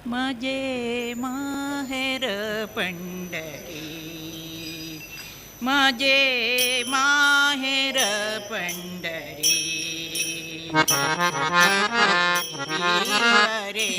मजे माहेर पंढरी, मजे माहेर पंढरी, रे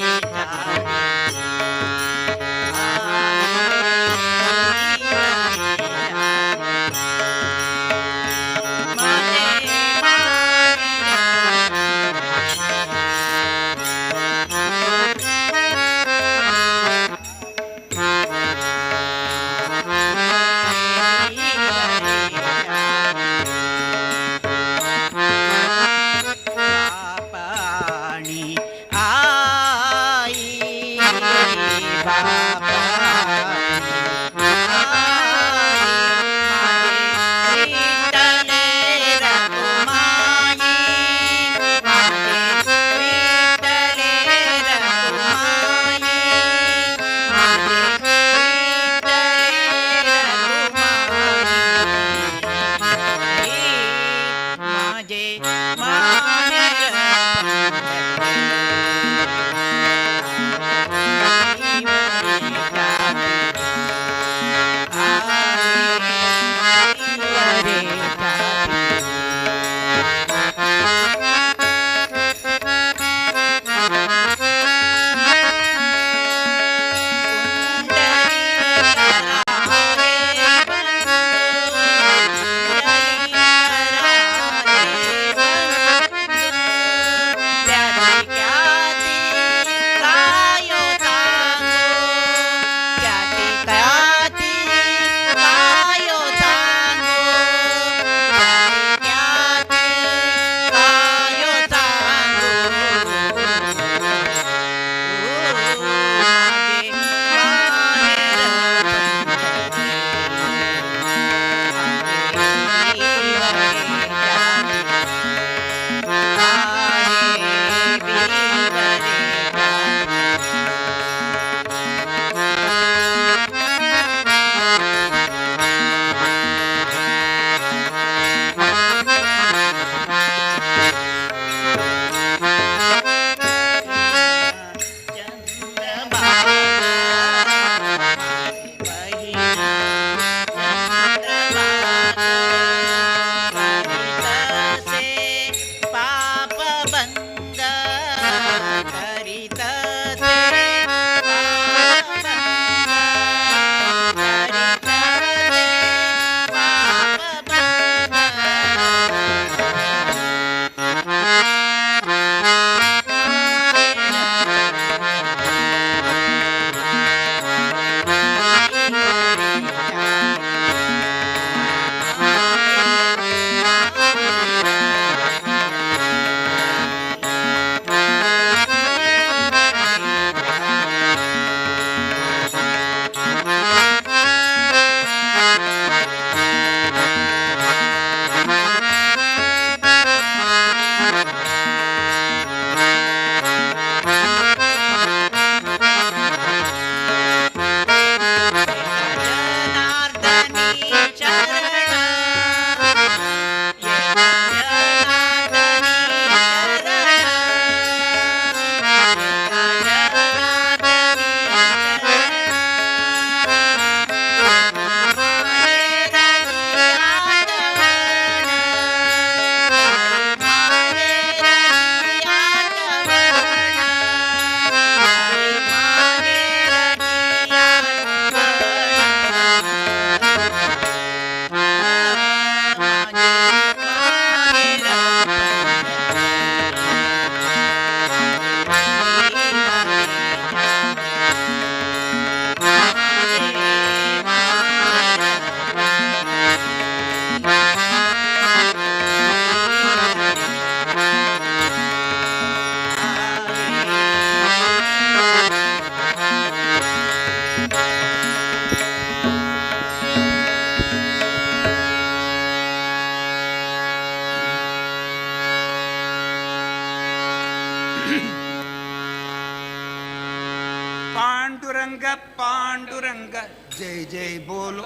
पांडुरंग पांडुरंग जय जय बोलो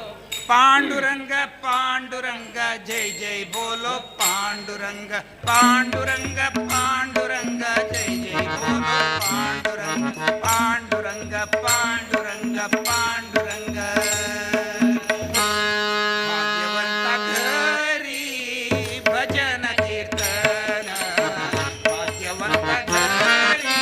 पांडुरंग पांडुरंग जय जय बोलो पांडुरंग पांडुरंग पांडुरंग जय जय जय बोलो पांडुरंग पांडुरंग पांडुरंग भाग्यवंत घरी भजन कीर्तन भाग्यवंत घरी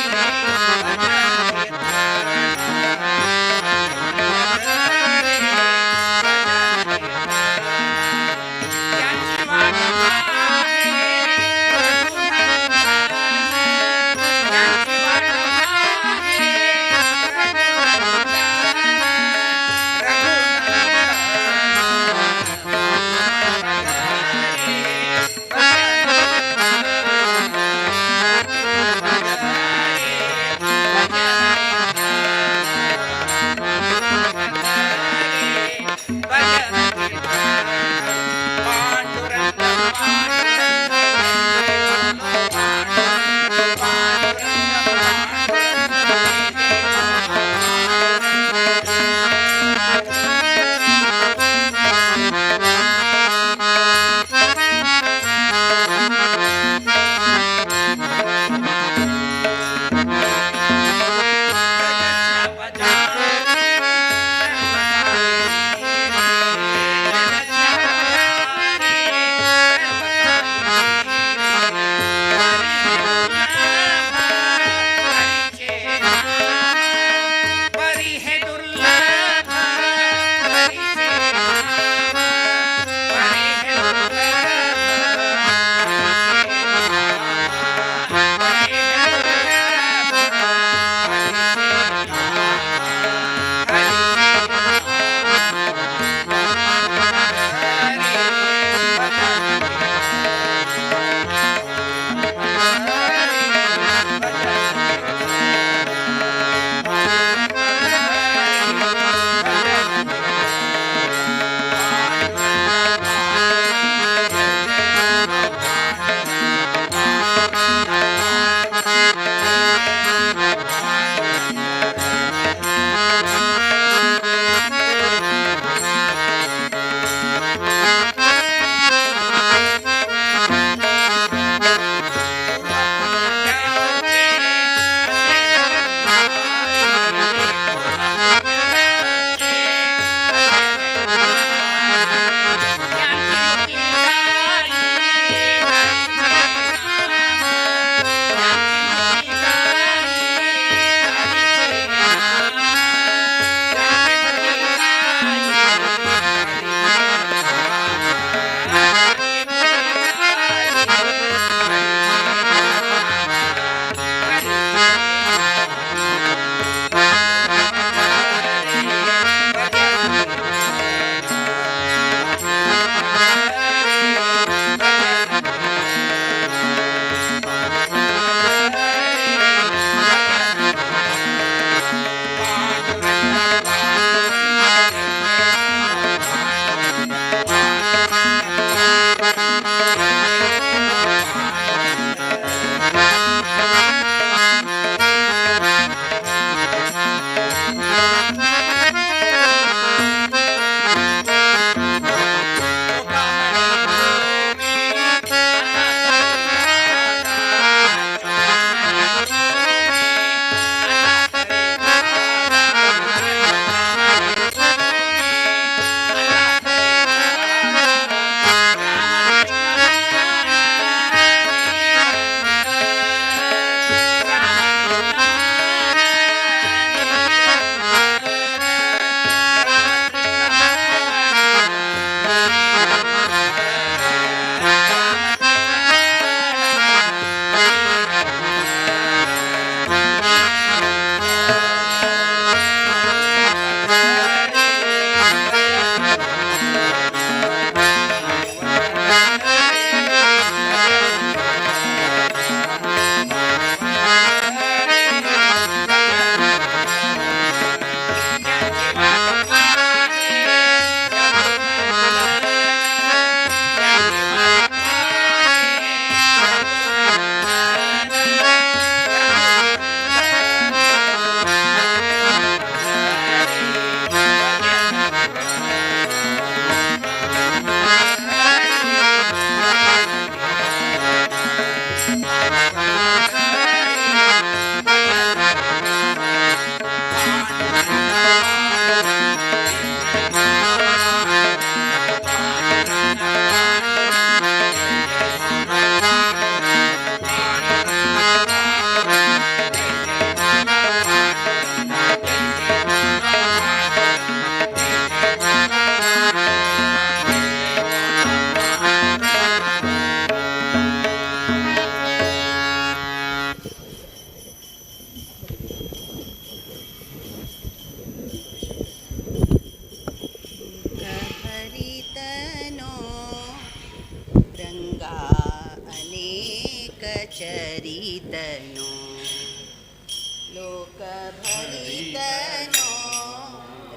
ಚರಿತನೋ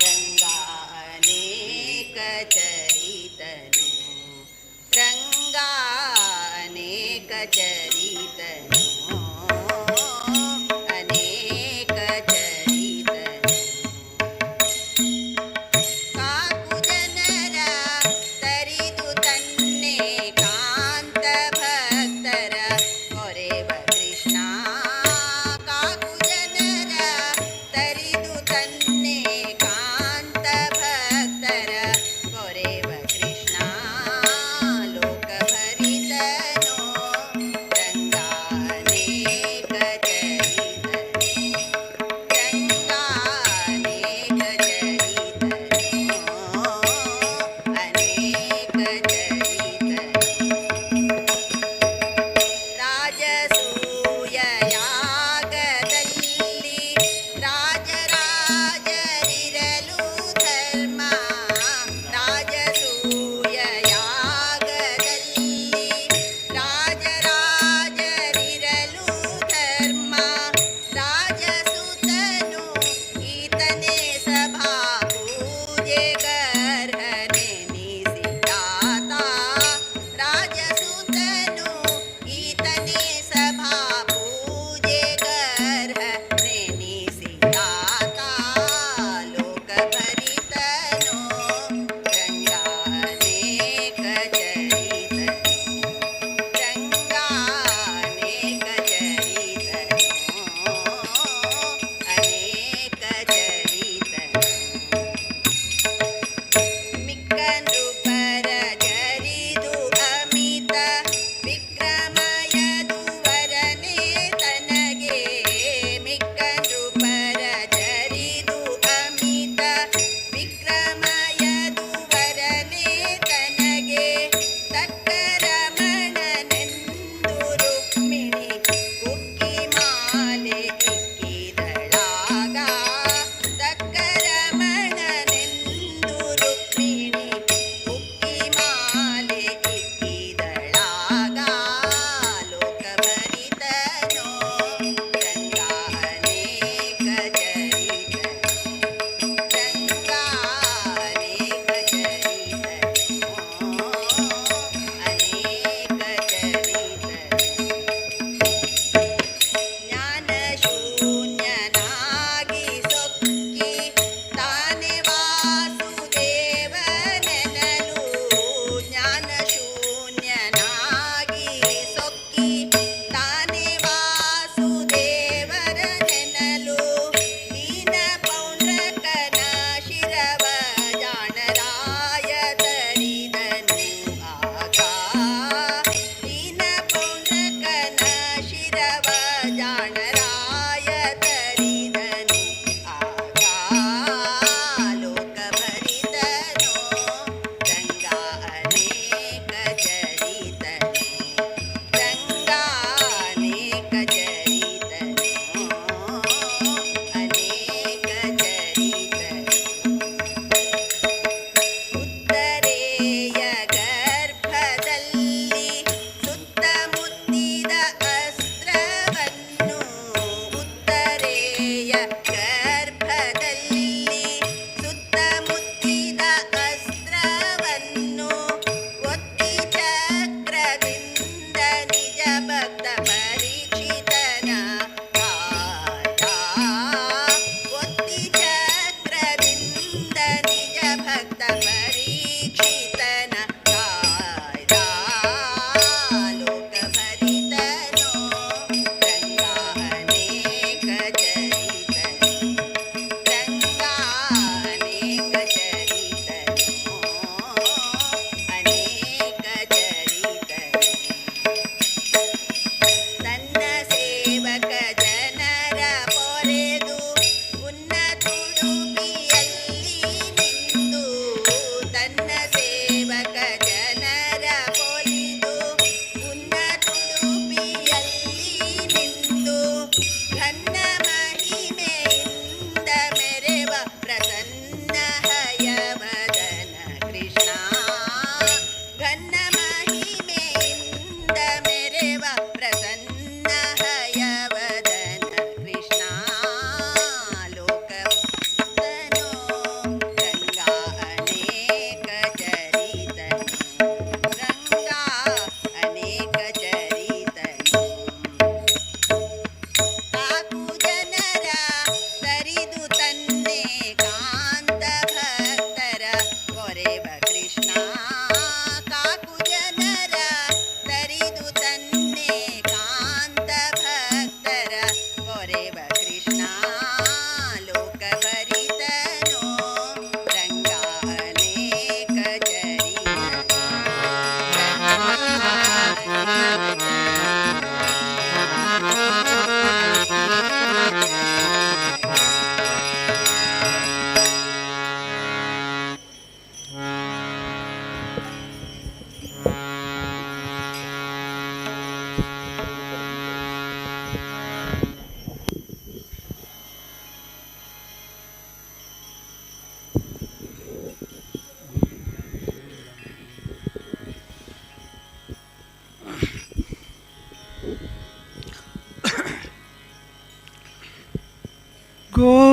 ರಂಗ ಅನೇಕ ಚರಿತನೋ ರಂಗ ಅನೇಕ ಚರಿತನೋ ಅನೇಕ ಚರಿತನೋ ಕಾಕು ಜನರ ತರಿದು ತನ್ನೆ ಕಾಂತ ಭಕ್ತರ ಕೊರೆವ ಕೃಷ್ಣ ಕಾಕು ಜನರ ತರಿ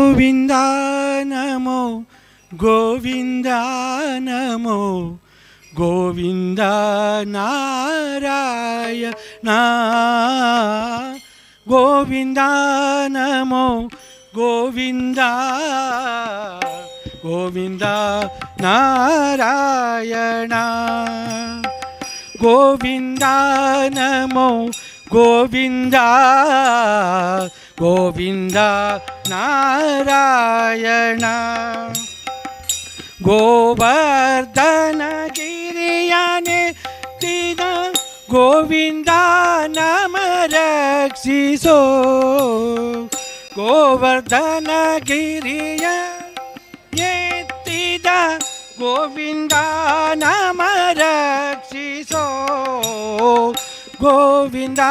ಗೋವಿಂದ ನಮೋ ಗೋವಿಂದ ನಮೋ ಗೋವಿಂದ ನಾರಾಯಣ ಗೋವಿಂದ ನಮೋ ಗೋವಿಂದ ಗೋವಿಂದ ನಾರಾಯಣ ಗೋವಿಂದ ನಮೋ ಗೋವಿಂದ ಗೋವಿಂದ ನಾರಾಯಣ ಗೋವರ್ಧನ ಗಿರಿಯನೆ ತಿನ ಗೋವಿಂದ ನಮ ರಕ್ಷಿಸೋ ಗೋವರ್ಧನ ಗಿರಿಯ ಎತ್ತಿದ ಗೋವಿಂದ ನಮ ರಕ್ಷಿಸೋ ಗೋವಿಂದ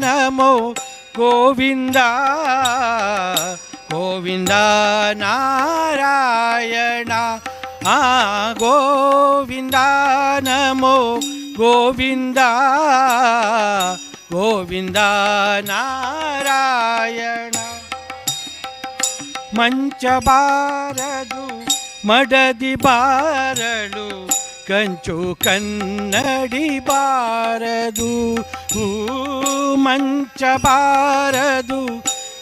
ನಮೋ ಗೋವಿಂದ ಗೋವಿಂದ ನಾರಾಯಣ ಗೋವಿಂದ ನಮೋ ಗೋವಿಂದ ಗೋವಿಂದ ನಾರಾಯಣ ಮಂಚ ಬಾರದು ಮಡದಿ ಬಾರಳು ಕಂಚು ಕನ್ನಡಿ ಬಾರದು ಮಂಚ ಬಾರದು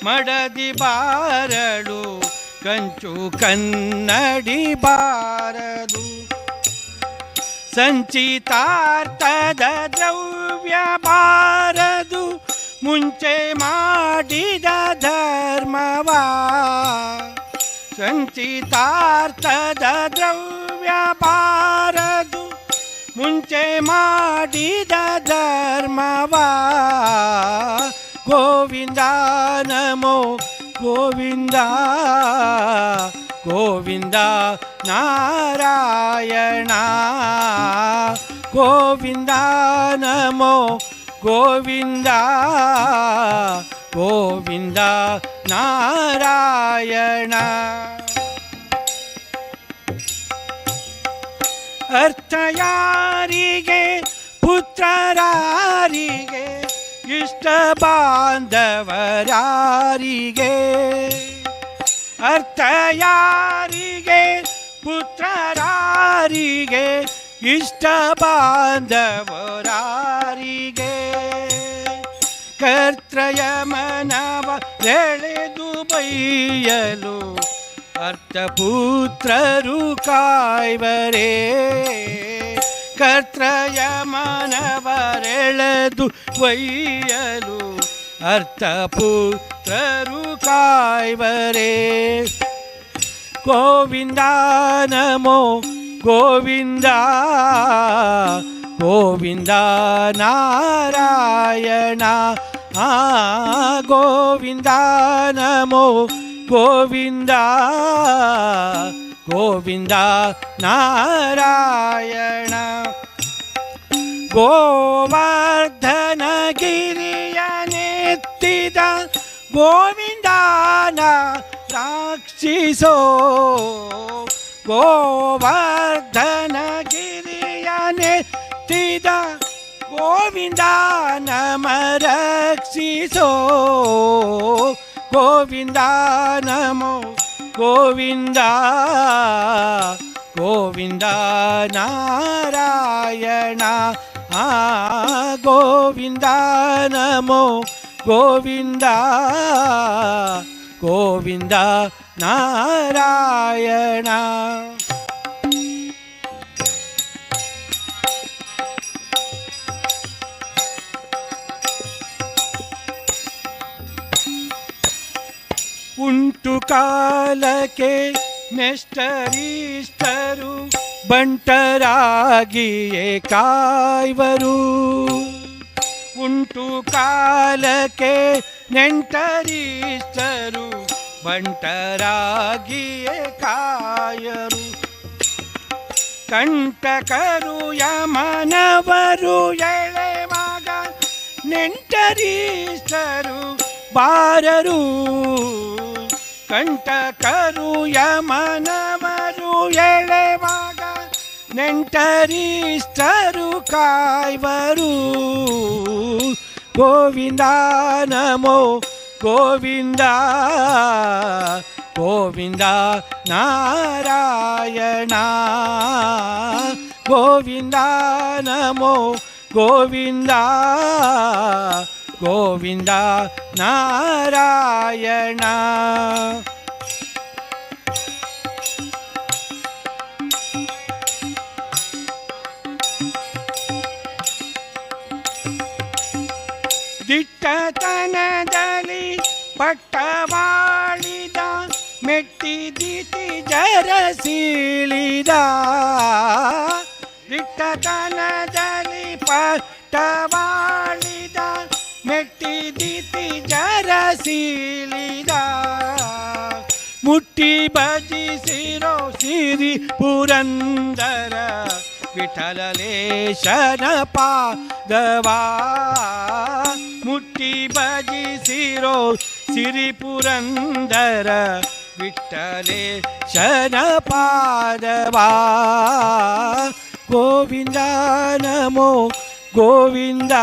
ಮಡದಿ ಬಾರಳು ಕಂಚು ಕನ್ನಡಿ ಬಾರದು ಸಂಚಿತಾರ್ಥದ ದ್ರವ್ಯ ಬಾರದು ಮುಂಚೆ ಮಾಡಿದ ಧರ್ಮವಾ ಸಂಚಿತಾರ್ಥದ ದ್ರವ್ಯ ಬಾರದು ಮುಂಚೆ ಮಾಡಿದ ಧರ್ಮವಾ ಗೋವಿಂದ ನಮೋ ಗೋವಿಂದ ಗೋವಿಂದ ನಾರಾಯಣ ಗೋವಿಂದ ನಮೋ ಗೋವಿಂದ ಗೋವಿಂದ ನಾರಾಯಣ ಅರ್ಥ ಯಾರಿಗೆ ಪುತ್ರರಾರಿಗೆ ಇಷ್ಟ ಬಾಂಧವರಾರಿಗೆ ಅರ್ಥ ಯಾರಿಗೆ ಪುತ್ರರಾರಿಗೆ ಇಷ್ಟ ಬಾಂಧವರಾರಿಗೆ ಕರ್ತಯಮನವ ಎಳೆದು ಬೈಯಲು ಅರ್ಥಪುತ್ರರು ಕಾಯ್ವರೇ ಕರ್ತಯಮನವರೆಳೆದು ಒಯ್ಯಲು ಅರ್ಥಪುತ್ರರು ಕಾಯ್ವರೇ ಗೋವಿಂದ ನಮೋ ಗೋವಿಂದ ಗೋವಿಂದ ನಾರಾಯಣ ಗೋವಿಂದ ನಮೋ ಗೋವಿಂದ ಗೋವಿಂದ ನಾರಾಯಣ ಗೋವರ್ಧನ ಗಿರಿಯನೆತ್ತಿದ ಗೋವಿಂದನ ರಾಕ್ಷಿಸೋ ಗೋವರ್ಧನ ಗಿರಿಯನೆತ್ತಿದ ಗೋವಿಂದ ನಮ ರಕ್ಷಿಸೋ ಗೋವಿಂದ ನಮೋ ಗೋವಿಂದ ಗೋವಿಂದ ನಾರಾಯಣ ಗೋವಿಂದ ನಮೋ ಗೋವಿಂದ ಗೋವಿಂದ ನಾರಾಯಣ ಉಂಟು ಕಾಲಕ್ಕೆ ನೆಷ್ಟರಿಷ್ಟರು ಬಂಟರಾಗಿಯೇ ಕಾಯ್ವರು ಉಂಟು ಕಾಲಕ್ಕೆ ನೆಂಟರಿಷ್ಟರು ಬಂಟರಾಗಿಯೇ ಕಾಯರು ಕಂಟಕರು ಯಮನವರು ಎಳೆವಾಗ ನೆಂಟರಿಷ್ಟರು ಬಾರರು ಕಂಟಕರು ಯಮನವರು ಎಳೆವಾಗ ನೆಂಟರಿಷ್ಟರು ಕಾಯ್ವರು ಗೋವಿಂದ ನಮೋ ಗೋವಿಂದ ಗೋವಿಂದ ನಾರಾಯಣ ಗೋವಿಂದ ನಮೋ ಗೋವಿಂದ ಗೋವಿಂದ ನಾರಾಯಣ ದಿಟ್ಟತನದಲ್ಲಿ ಪಟ್ಟವಾಳಿದ ಮೆಟ್ಟಿದಿತಿ ಜರಸೀಳಿದ ದಿಟ್ಟತನದಲ್ಲಿ ಪಟ್ಟವಾಳಿದ ಮೆಟ್ಟಿದಿತಿ ಜರಸೀಳಿದ ಮುಟ್ಟಿ ಭಜಿಸಿರೋ ಸಿರಿ ಪುರಂದರ ವಿಠಲಲೇಶನ ಪಾದವಾ ಮುಟ್ಟಿ ಭಜಿಸಿರೋ ಸಿರಿ ಪುರಂದರ ವಿಠಲೇಶನ ಪಾದವಾ ಗೋವಿಂದ ನಮೋ ಗೋವಿಂದ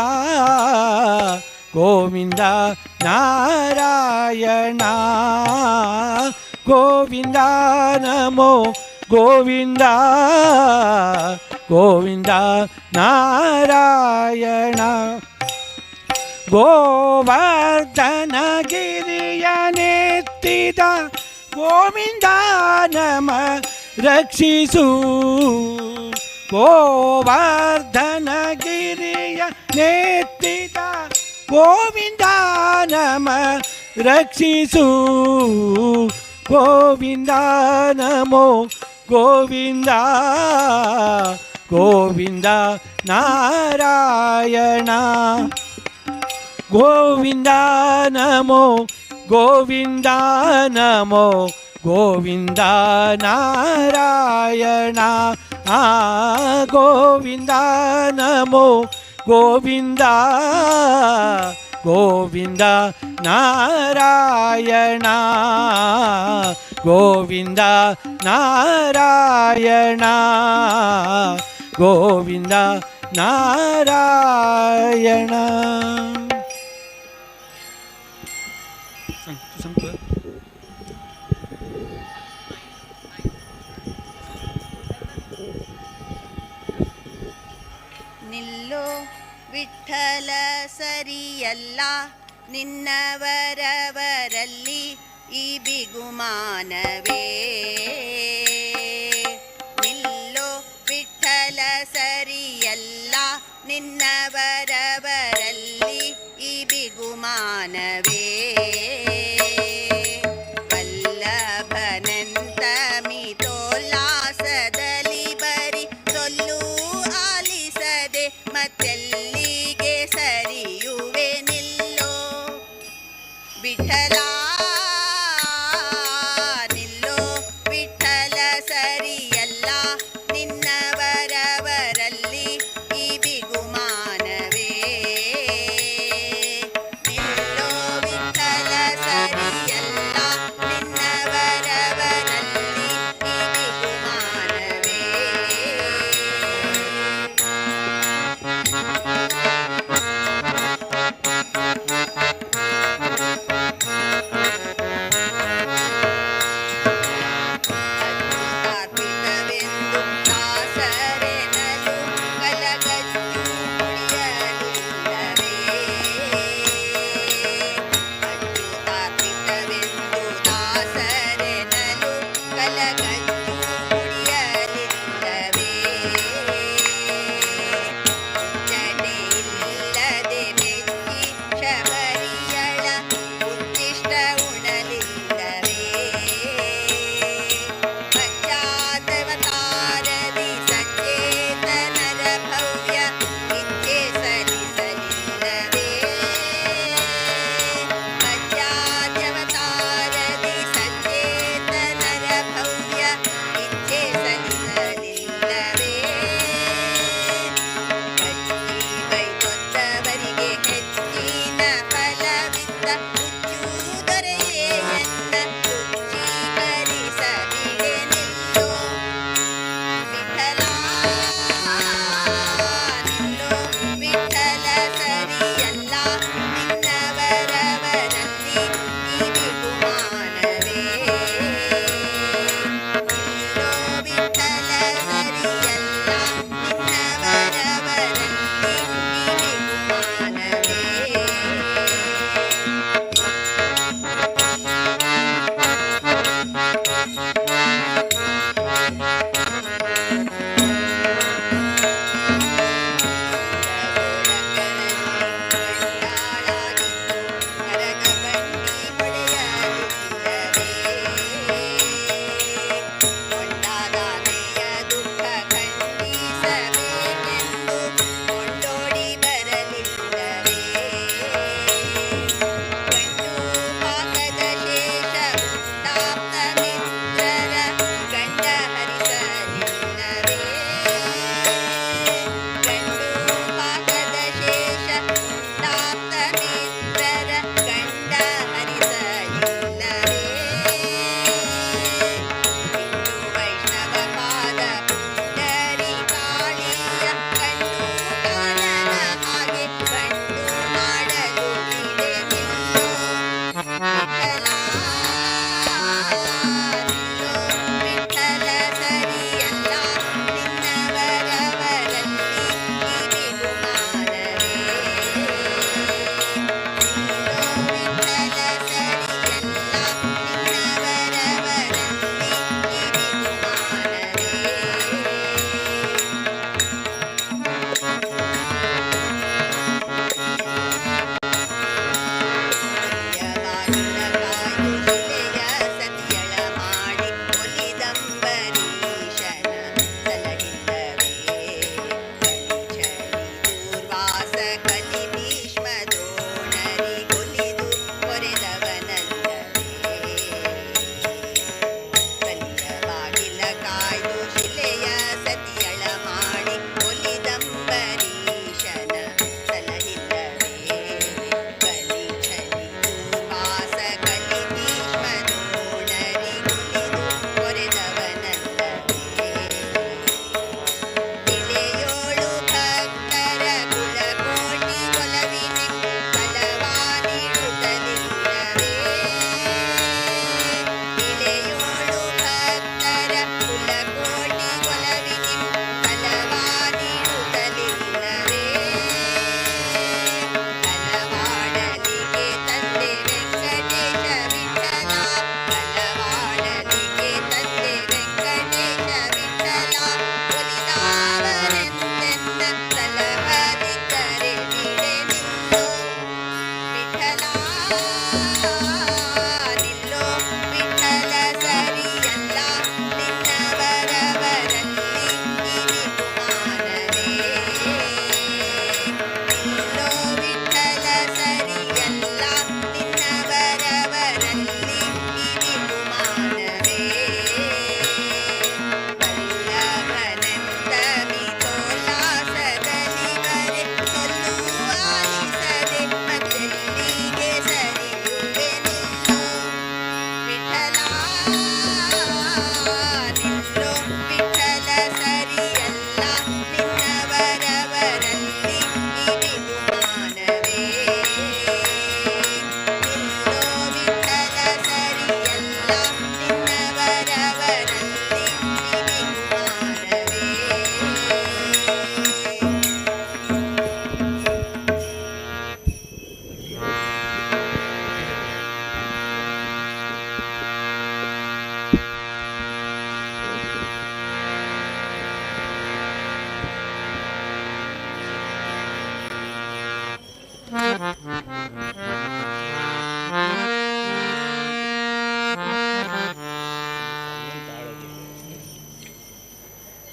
ಗೋವಿಂದ ನಾರಾಯಣ ಗೋವಿಂದ ನಮೋ ಗೋವಿಂದ ಗೋವಿಂದ ನಾರಾಯಣ ಗೋವರ್ಧನ ಗಿರಿಯನೆತ್ತಿದ ಗೋವಿಂದ ನಮ ರಕ್ಷಿಸು ಗೋವರ್ಧನ ಗಿರಿಯ ನೆತ್ತಿದ ಗೋವಿಂದ ನಮ ರಕ್ಷಿಸು ಗೋವಿಂದ ನಮೋ ಗೋವಿಂದ ಗೋವಿಂದ ನಾರಾಯಣ ಗೋವಿಂದ ನಮೋ ಗೋವಿಂದ ನಮೋ ಗೋವಿಂದ ನಾರಾಯಣ ಗೋವಿಂದ ನಮೋ ಗೋವಿಂದ ಗೋವಿಂದ ನಾರಾಯಣ ಗೋವಿಂದ ನಾರಾಯಣ ಗೋವಿಂದ ನಾರಾಯಣ ನಿಲ್ಲೋ ವಿಠಲ ಸರಿಯಲ್ಲ ನಿನ್ನವರವರಲ್ಲಿ ಈ ಬಿಗುಮಾನವೇ ನಿಲ್ಲೋ ವಿಠಲ ಸರಿಯಲ್ಲ ನಿನ್ನವರವರಲ್ಲಿ ಈ ಬಿಗುಮಾನವೇ ವಲ್ಲಭನಂತ ಮಿತೋಲ್ಲಾಸದಲ್ಲಿ ಬರಿ ಸೊಲ್ಲು ಆಲಿಸದೆ ಮತ್ತೆಲ್ಲಿಗೆ ಸರಿಯುವೆ ನಿಲ್ಲೋ ವಿಠಲ ನಿಲ್ಲೋ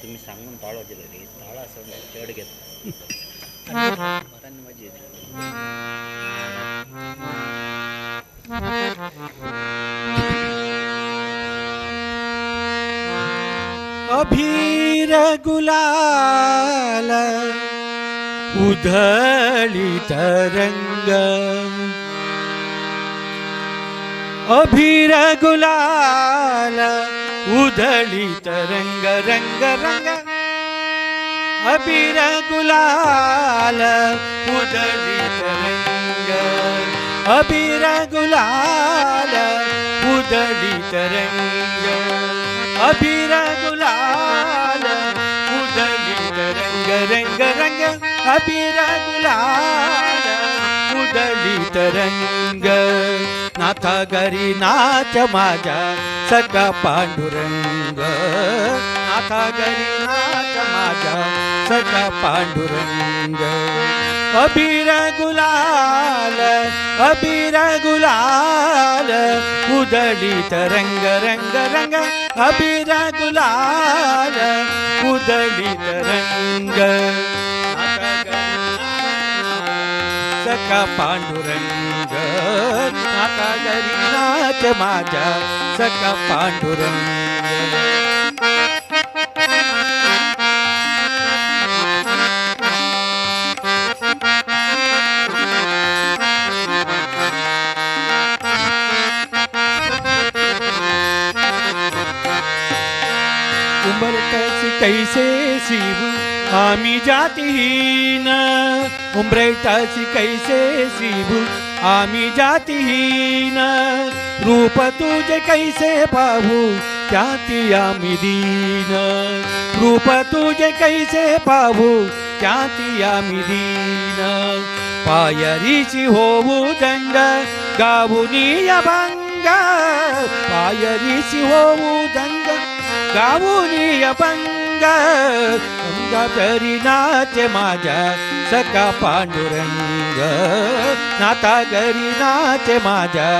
तुम्ही सांगून ताळ वाजले रे ताळ असं चढ घेत मतांनी माझी अभीर गुलाल उधळीत रंग अभीर गुलाल उधळीत रंग रंग रंग अबीर गुलाल उधळीत रंग अबीर गुलाल उधळीत रंग अबीर गुलाल उधळीत रंग रंग रंग अबीर गुलाल उधळीत रंग नाथा घरी नाच माझ्या सखा पांडुरंग नाथा घरी नाच माझ्या सखा पांडुरंग अबीर गुलाल उधळीत रंग रंग रंग अबीर गुलाल उधळीत रंग सखा पांडुरंग नाथा घरी नाच माझ्या सखा पांडुरंग उंबरट्याची कैसे शिव आम्ही जातीहीन उंबरट्याची कैसे शिव आम्ही जातीहीन रूप तुझे कैसे पाहू त्याती आम्ही दीन रूप तुझे कैसे पाहू त्याती आम्ही दीन पायरीची होऊ दंग गावुनी अभंग पायरीची होऊ दंग गावुनी अभंग तरी नाच माझ्या सखा पांडुरंग नाथा घरी नाच माझ्या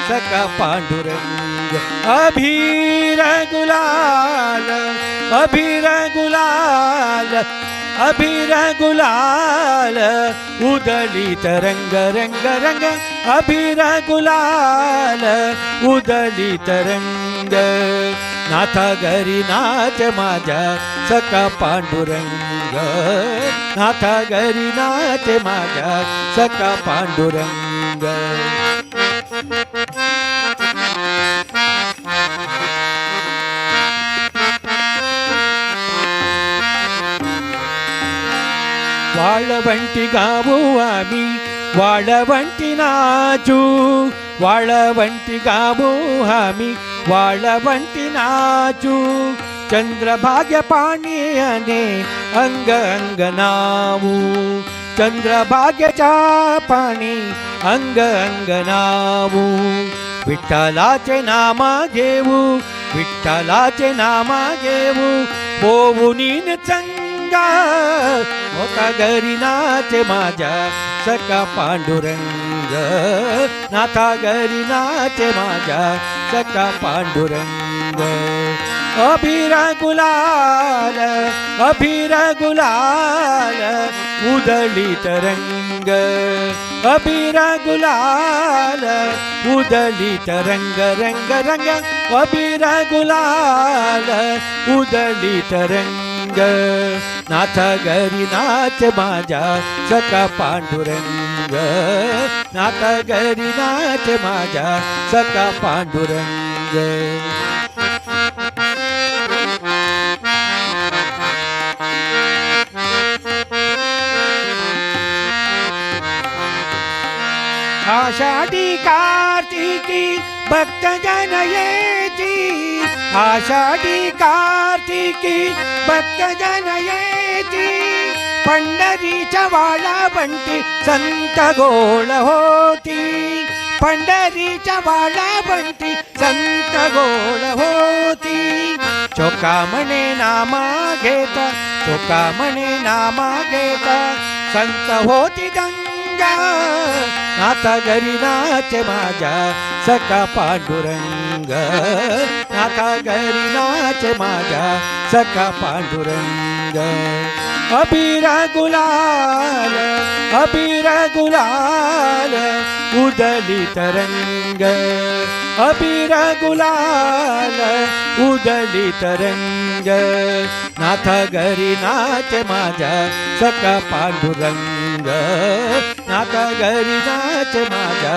सखा पांडुरंग अभीर गुलाल अभीर गुलाल उधळीत रंग रंग रंग अभीर गुलाल उधळीत रंग नाथा घरी नाच माझ्या सखा पांडुरंग नाथा घरी नाच माझ्या सखा पांडुरंग वाळवंटी गावू आम्ही वाळवंटी नाचू वाळवंटी गावू आम्ही वाळवंटी नाचू चंद्रभाग्य पाणी अने अंग अंग नावू चंद्रभाग्यच्या पाणी अंग अंग नावू विठ्ठलाचे नाम घेऊ विठ्ठलाचे नाम घेऊ होऊन चंगा मोठा घरी नाच माझ्या सखा पांडुरंग नाथा घरी नाच माझ्या सखा पांडुरंग अभीर गुलाल उधळीत रंग अभीर गुलाल उधळीत रंग रंग रंग अभीर गुलाल उधळीत रंग नाथा घरी नाच माझ्या सखा पांडुरंग नाथा घरी नाच माझ्या सखा पांडुरंग आषाढी कार्तिकी भक्तजन येती आषाढी कार्तिकी भक्तजन येती पंढरीच्या वाळवंटी संत गोळ होती पंढरीच्या वाळवंटी संत गोळ होती चोकामणे नामा घेता चोकामणे नामा घेता संत होती गंगा पांडुरंग नाथा घरी नाचे माझ्या सखा पांडुरंग नाथा घरी नाचे माझ्या सखा पांडुरंग अबीर गुलाल उदली तरंग अबीर गुलाल उदली तरंग नाथा घरी नाचे माझ्या सखा पांडुरंग नाथा घरी नाचे माझ्या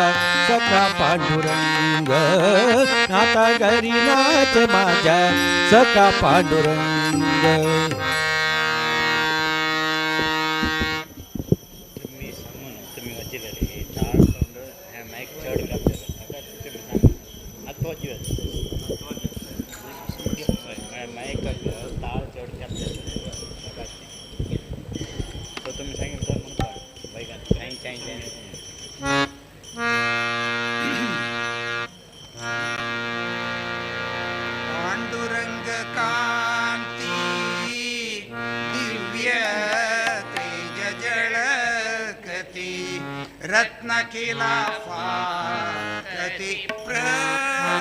सखा पांडुरंग नाथा घरी नाचे माझ्या सखा पांडुरंग. तुम्ही सांगू ना तुम्ही वाचिलेले टाळ सौंड ह्या माईक चढ घातलेलं आता तुम्ही सांगा आता वाजवत माईक टाळ चढ घातलेलं तो तुम्ही सांगितलं तर म्हणता बाईक काही काही पांडुरंग कांती दिव्य तेज जळकती रत्न किला फाकती प्रभा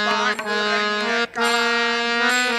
पांडुरंग कांती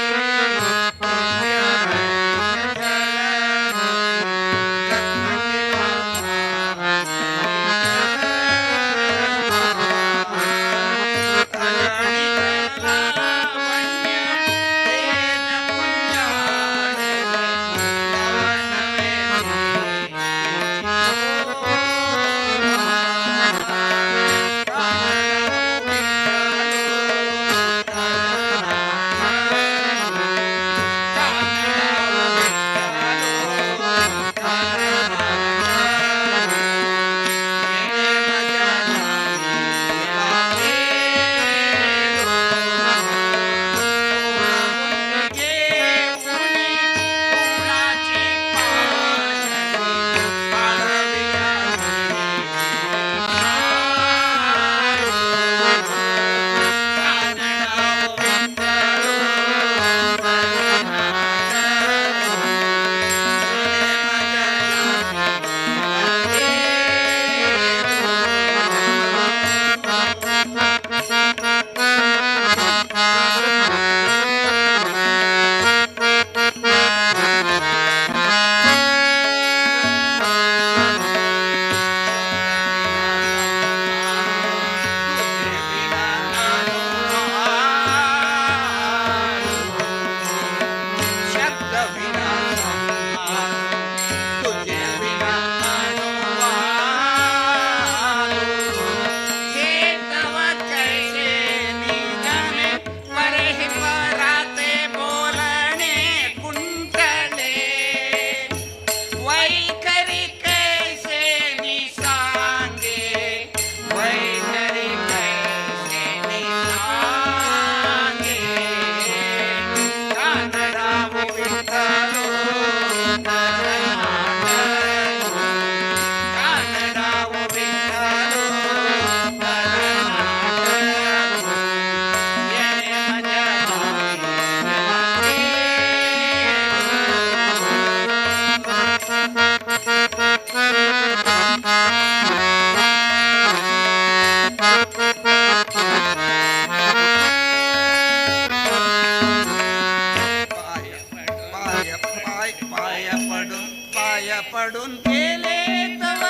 पडून गेले तव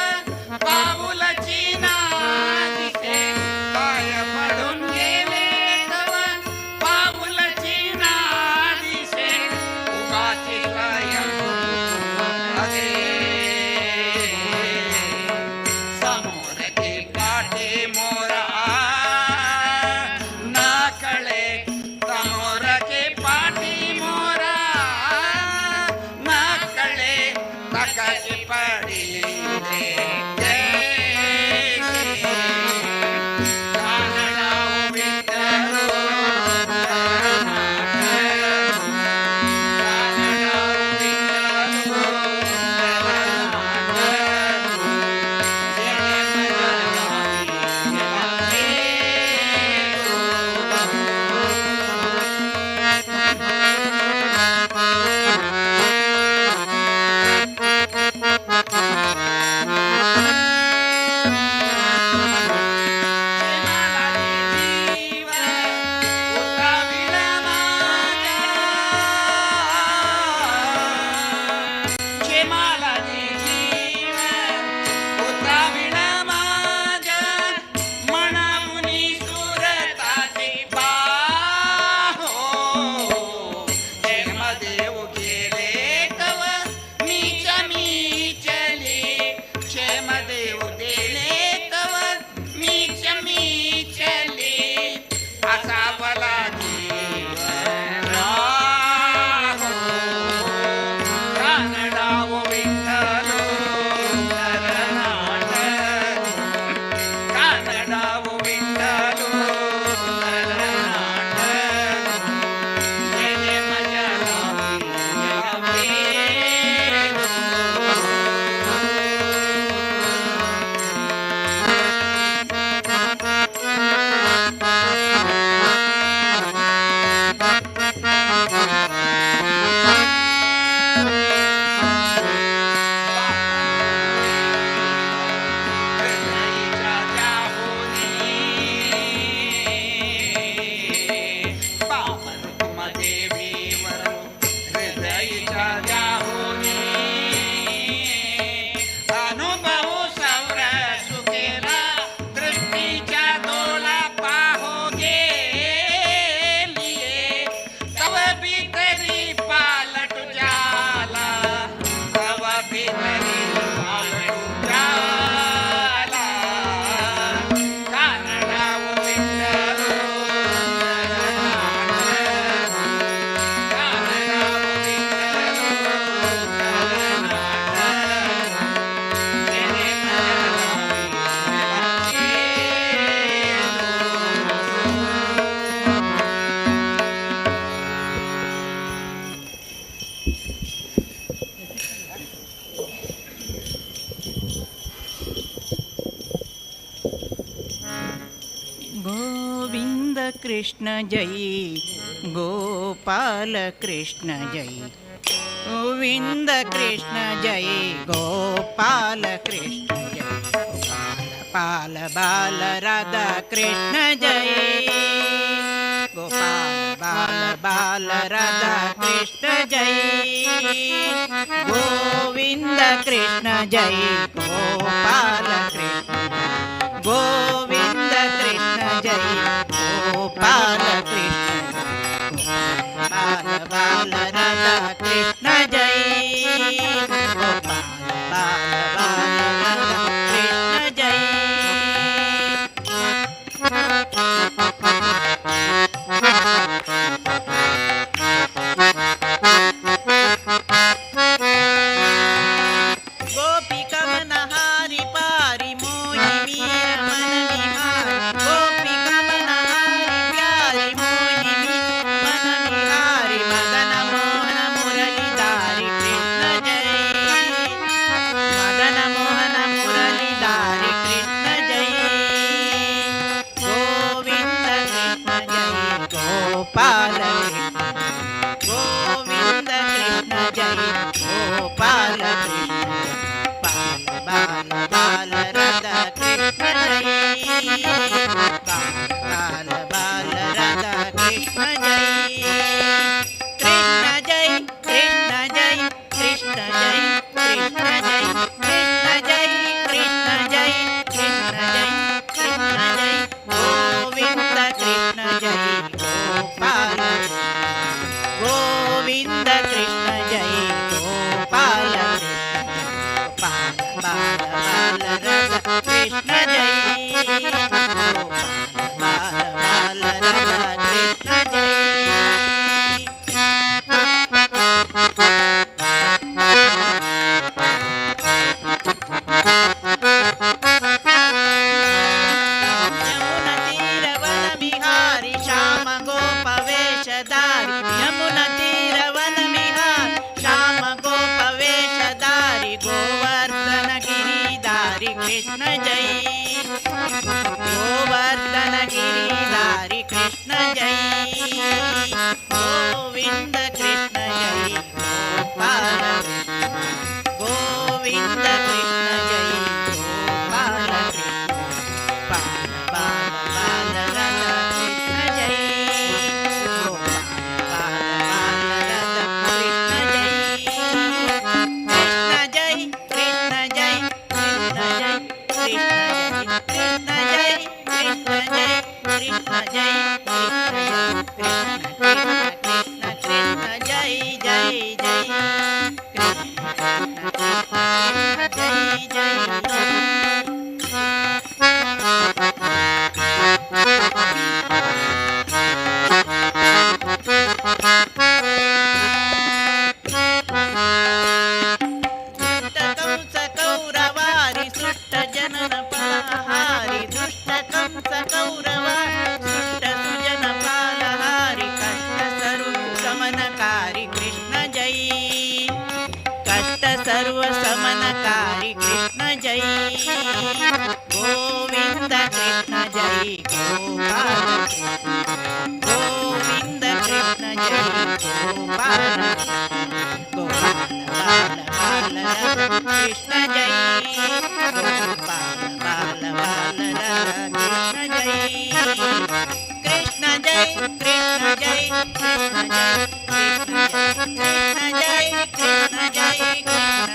पाऊलची नादिसे पाय पडून गेले तव पाऊलची नादिसे उगाची स्वयं अगे समोर ते पाठे मोरा ना कळे समोर के पाठी मोरा ना कळे तकाची ಗೋವಿಂದ ಕೃಷ್ಣ ಜೈ ಗೋಪಾಲ ಕೃಷ್ಣ ಜೈ ಗೋವಿಂದ ಕೃಷ್ಣ ಜೈ ಗೋಪಾಲ ಕೃಷ್ಣ ಜೈ ಗೋಪಾಲ ಪಾಲ ಬಾಲ ರಾಧಾ ಕೃಷ್ಣ ಜೈ ಗೋಪಾಲ ಬಾಲ ಬಾಲ ರಾಧಾ ಕೃಷ್ಣ ಜೈ ಗೋವಿಂದ ಕೃಷ್ಣ ಜೈ ಗೋಪಾಲ ಕೃಷ್ಣ ಗೋವಿಂದ ಕೃಷ್ಣ ಜೈ ಗೋಪಾಲ ಕೃಷ್ಣ ಗೋಪಾಲ ಬಾಲ ರಾಧಾ ಕೃಷ್ಣ ಜೈ ಗೋಪಾಲ ಬಾಲ ಬಾಲ ರಾಧಾ ಕೃಷ್ಣ ಜೈ ಗೋಪಿಕಾ ಮನಹಾರಿ ಪಾರಿ ಮೋಹಿನಿ ರಮಣ ವಿಹಾರಿ ಗೋಪಿಕಾ ಮನಹಾರಿ ಪ್ಯಾರಿ ಮೋಹಿನಿ ಮನ ವಿಹಾರಿ ಮದನ ಮೋಹನ ಮುರಳಿದಾರಿ ಕೃಷ್ಣ ಜೈ ಮದನ ಮೋಹನ ಮುರಳಿದಾರಿ ಕೃಷ್ಣ ಜೈ ಗೋವಿಂದ ಕೃಷ್ಣ ಜೈ ಗೋಪಾಲ ಗೋವಿಂದ ಕೃಷ್ಣ ಜೈ ಗೋಪಾಲ ಕೃಷ್ಣ ಬಾಲ ಬಾಲ ರಾಧಾ ಕೃಷ್ಣ ಜೈ ಬಾಲ ಬಾಲ ರಾಧಾ ಕೃಷ್ಣ ಜೈ ಕೃಷ್ಣ ಜೈ ಕೃಷ್ಣ ಜೈ ಕೃಷ್ಣ ಜೈ ಕೃಷ್ಣ ಜೈ ಕೃಷ್ಣ ಜೈ ಕೃಷ್ಣ ಜೈ ಕೃಷ್ಣ ಜೈ ಕೃಷ್ಣ ಜೈ ಗೋವಿಂದ ಕೃಷ್ಣ ಜೈ ಗೋಪಾಲ ಗೋವಿಂದ ಕೃಷ್ಣ ಜೈ ಗೋಪಾಲ ಬಾಲ ಬಾಲ ಬಾಲ ರಾಧಾ ಕೃಷ್ಣ ಜೈ ಬಾಲ ಬಾಲ ರಾಧಾ ಕೃಷ್ಣ ಜೈ ಯಮುನ ತೀರವನ ವಿಹಾರಿ ಶ್ಯಾಮ ಗೋಪ ವೇಷಧಾರಿ ಯಮುನ ತೀರವನ ವಿಹಾರಿ ಶ್ಯಾಮ ಗೋಪ ವೇಷಧಾರಿ ಗೋವರ್ಧನ ಗಿರಿಧಾರಿ ಕೃಷ್ಣ ಜೈ ಗೋವರ್ಧನ ಗಿರಿಧಾರಿ ಕೃಷ್ಣ ಜೈ ಗೋವಿಂದ ಕೃಷ್ಣ ಜೈ ಗೋಪಾಲ ಗೋವಿಂದ ಕೃಷ್ಣ ಜೈ ಗೋಪಾಲ ಬಾಲ ಬಾಲ ಬಾಲ ರಾಧಾ ಕೃಷ್ಣ ಜೈ ಗೋಪಾಲ ಬಾಲ ಬಾಲ ರಾಧಾ ಕೃಷ್ಣ ಜೈ ಕೃಷ್ಣ ಜೈ ಕೃಷ್ಣ ಜೈ ಕೃಷ್ಣ ಜೈ ಕೃಷ್ಣ ಜೈ ಕೃಷ್ಣ ಜೈ ಕೃಷ್ಣ ಜೈ ಕೃಷ್ಣ ಜೈ ಜೈ ಜೈ ಕೃಷ್ಣ ಜೈ ಜೈ ದುಷ್ಟ ಕಂಸ ಕೌರವಾರಿ ಸೃಷ್ಟ ಜನನ ಫಲಹಾರಿ ದುಷ್ಟ ಕಂಸ ಕೌರವಾರಿ ಸೃಷ್ಟ ಸುಜನ ಫಲಹಾರಿ ಕಷ್ಟ ಸರ್ವ ಸಮನಕಾರಿ ಕೃಷ್ಣ ಜೈ ಕಷ್ಟ ಸರ್ವ ಸಮನಕಾರಿ ಕೃಷ್ಣ ಜೈ ಗೋವಿಂದ ಕೃಷ್ಣ ಜೈ ಗೋಪಾಲ ಗೋವಿಂದ ಕೃಷ್ಣ ಜೈ ಗೋಪಾಲ ಗೋಪಾಲ ಬಾಲ ಬಾಲ ರಾಧಾ ಕೃಷ್ಣ ಜೈ ಗೋಪಾಲ ಬಾಲ ಬಾಲ ರಾಧಾ ಕೃಷ್ಣ ಜೈ ಕೃಷ್ಣ ಜೈ ಕೃಷ್ಣ ಜೈ ಕೃಷ್ಣ ಜೈ ಕೃಷ್ಣ ಜೈ ಕೃಷ್ಣ ಜೈ ಕೃಷ್ಣ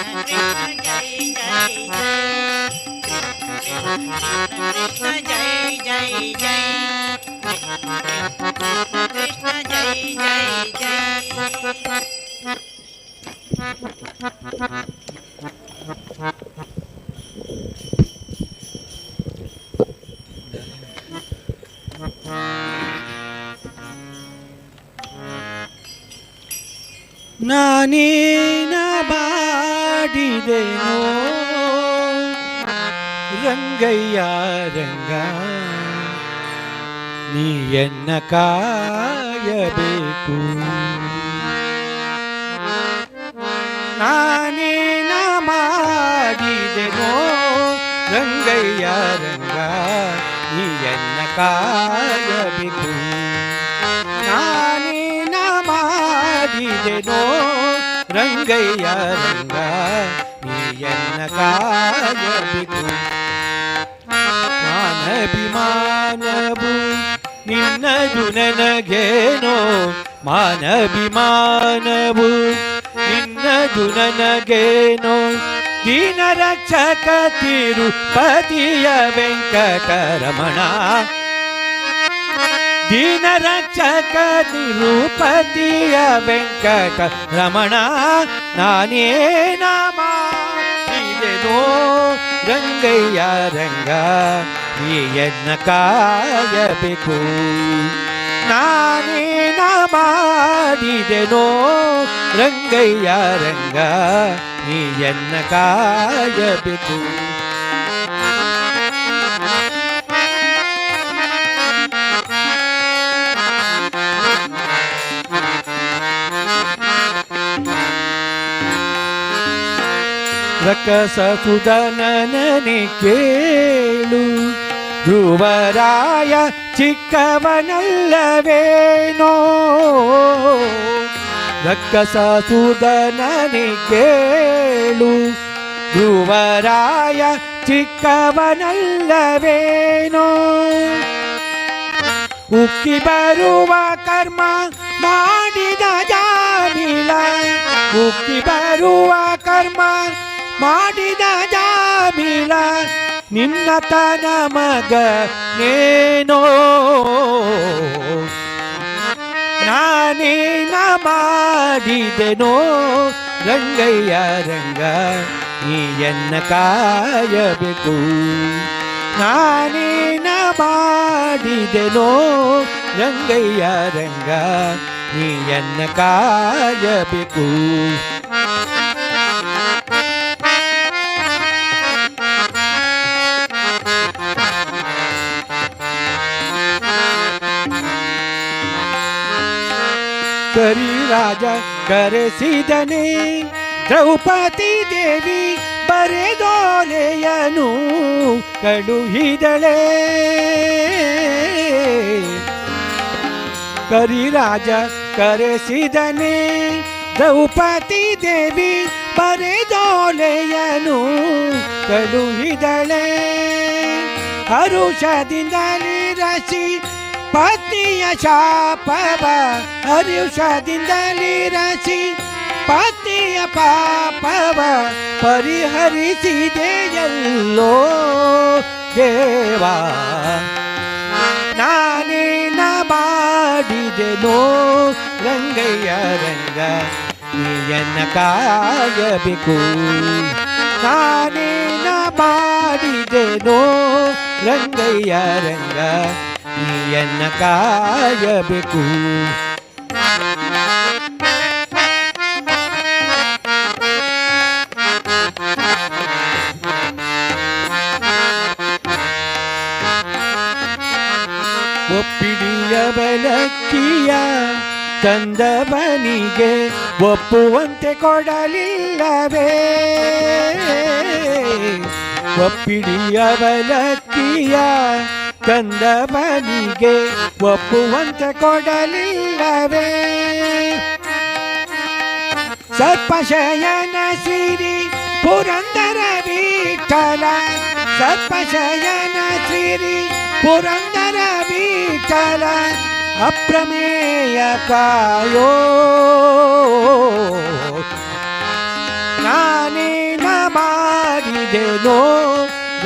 ಜೈ ಕೃಷ್ಣ ಜೈ ಜೈ ಜೈ ಕೃಷ್ಣ ಜೈ ಜೈ ಜೈ ಕೃಷ್ಣ ಜೈ ಜೈ ಜೈ ನಾನೇನ ಬಾಡಿದೆನೋ ರಂಗಯ್ಯ ರಂಗ ನೀಯನ್ನ ಕಾಯಬೇಕು ನಾನೇನ ಮಾಡಿದೆನೋ ರಂಗಯ್ಯ ರಂಗ ನೀಯನ್ನ ಕಾಯಬೇಕು. ನಾನೇನ ಮಾಡಿದೆನೋ ರಂಗಯ್ಯ ರಂಗ ನೀಯನ್ನ ಕಾಯಬೇಕು. ಮಾನಭಿಮಾನವು ನಿನ್ನದು ನನಗೇನೋ, ಮಾನಭಿಮಾನವು ನಿನ್ನದು ನನಗೇನೋ, ದೀನ ರಕ್ಷಕ ತಿರುಪತಿಯ ವೆಂಕಟರಮಣ, ದೀನ ರಕ್ಷಕ ತಿರುಪತಿಯ ವೆಂಕಟರಮಣ, ನಾನೇನ ಮಾಡಿದೆನೋ ರಂಗಯ್ಯ ರಂಗ ನೀಯನ್ನ ಕಾಯಬೇಕು. ನಾನೇನ ಮಾಡಿದೆನೋ ರಂಗಯ್ಯ ರಂಗ ನೀಯನ್ನ ಕಾಯಬೇಕು. ರಕ್ಕಸ ಸುಧನನೆ ಕೇಳು, ಧ್ರುವರಾಯ ಚಿಕ್ಕವನಲ್ಲವೇನೋ, ರಕ್ಕಸ ಸುಧನನೆ ಕೇಳು, ಧ್ರುವರಾಯ ಚಿಕ್ಕವನಲ್ಲವೇನೋ, ಉಕ್ಕಿ ಬರುವ ಕರ್ಮ ಮಾಡಿದ ಜಾಮಿಲ, ಉಕ್ಕಿ ಬರುವ ಕರ್ಮ ಮಾಡಿದ ಜಾಮಿಲ, ನಿನ್ನತನ ಮಗನೇನೋ, ನಾನೇನ ಮಾಡಿದೆನೋ ರಂಗಯ್ಯ ರಂಗ ನೀಯನ್ನ ಕಾಯಬೇಕು. ನಾನೇನ ಮಾಡಿದೆನೋ ರಂಗಯ್ಯ ರಂಗ ನೀಯನ್ನ ಕಾಯಬೇಕು. ಕರಿರಾಜ ಕರೆಸಿದನೆ ದ್ರೌಪದಿ ದೇವಿ ಬರೆದೋಲೆಯನು ಕಳುಹಿದಳೆ. ಕರಿರಾಜ ಕರೆಸಿದನೆ ದ್ರೌಪದಿ ದೇವಿ ಬರೆದೋಲೆಯನು ಕಳುಹಿದಳೆ. ಹರುಷದಿಂದಲೇ ರಸಿ ಪತಿಯ ಶಾಪವ, ಹರುಷದಿಂದಲೇ ರಸಿ ಪತಿಯ ಪಾಪವ ಪರಿಹರಿಸಿದೆಯಲ್ಲೋ ದೇವಾ. ನಾನೇನ ಮಾಡಿದೆನೋ ರಂಗಯ್ಯ ರಂಗ ನೀಯನ್ನ ಕಾಯಬೇಕು. ನಾನೇನ ಮಾಡಿದೆನೋ ರಂಗಯ್ಯ ರಂಗ ನೀಯನ್ನ ಕಾಯಬೇಕು. ಒಪ್ಪಿಡಿಯ ಬೆಲಕ್ಕಿಯ ತಂದವನಿಗೆ ಒಪ್ಪುವಂತೆ ಕೊಡಲಿಲ್ಲವೇ, ಒಪ್ಪಿಡಿಯ ಬೆಲಕ್ಕಿಯ ತಂದವನಿಗೆ ಒಪ್ಪುವಂತೆ ಕೊಡಲಿಲ್ಲವೇ. ಸರ್ಪಶಯನ ಸಿರಿ ಪುರಂದರ ವಿಠಲ, ಸರ್ಪಶಯನ ಸಿರಿ ಪುರಂದರ ವಿಠಲ, ಅಪ್ರಮೇಯ ಕಾಯೋ. ನಾನೇನ ಮಾಡಿದೆನೋ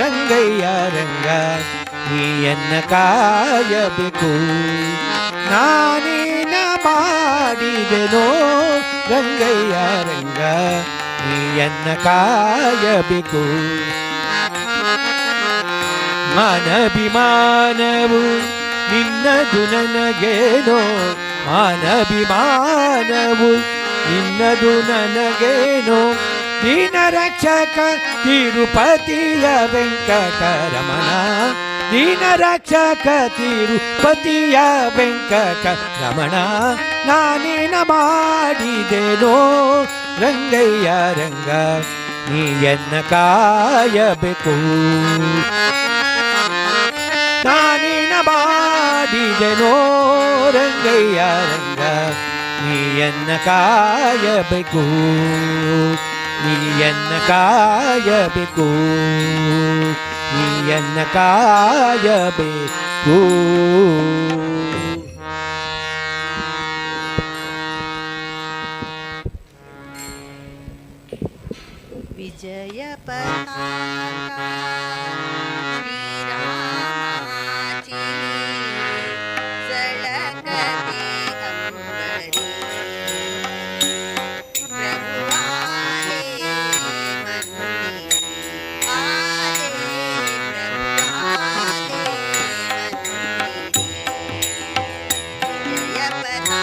ರಂಗಯ್ಯ ರಂಗ ನೀಯನ್ನ ಕಾಯಬೇಕು. ನಾನೇನ ಮಾಡಿದೆನೋ ರಂಗಯ್ಯ ರಂಗ ನೀಯನ್ನ ಕಾಯಬೇಕು. ಮಾನಭಿಮಾನವು ನಿನ್ನದು ನನಗೇನೋ, ಮಾನಭಿಮಾನವು ನಿನ್ನದು ನನಗೇನೋ, ದೀನ ರಕ್ಷಕ ತಿರುಪತಿಯ ವೆಂಕಟರಮಣ, ದೀನ ರಕ್ಷಕ ತಿರುಪತಿಯ ವೆಂಕಟರಮಣ, ನಾನೇನ ಮಾಡಿದೆನೋ ರಂಗಯ್ಯ ರಂಗ ನೀಯನ್ನ ಕಾಯಬೇಕು. ನಾನಿನ ಬಾಡಿದೆನೋ ರಂಗಯ್ಯ ರಂಗ, ನೀಯನ್ನ ಕಾಯಬೇಕು, ನೀಯನ್ನ ಕಾಯಬೇಕು, ನೀಯನ್ನ ಕಾಯಬೇಕು. ವಿಜಯ ಪತಾಕ ಶ್ರೀರಾಮಾಚಿ ಸಳಕತಿ ಅಂಬರಿ ಪ್ರಭುವಾಲೆ ಮಂದಿರಿ ಆಲೆ ಪ್ರಭುವಾಲೆ ಮಂದಿರಿ ವಿಜಯ ಪತಾಕ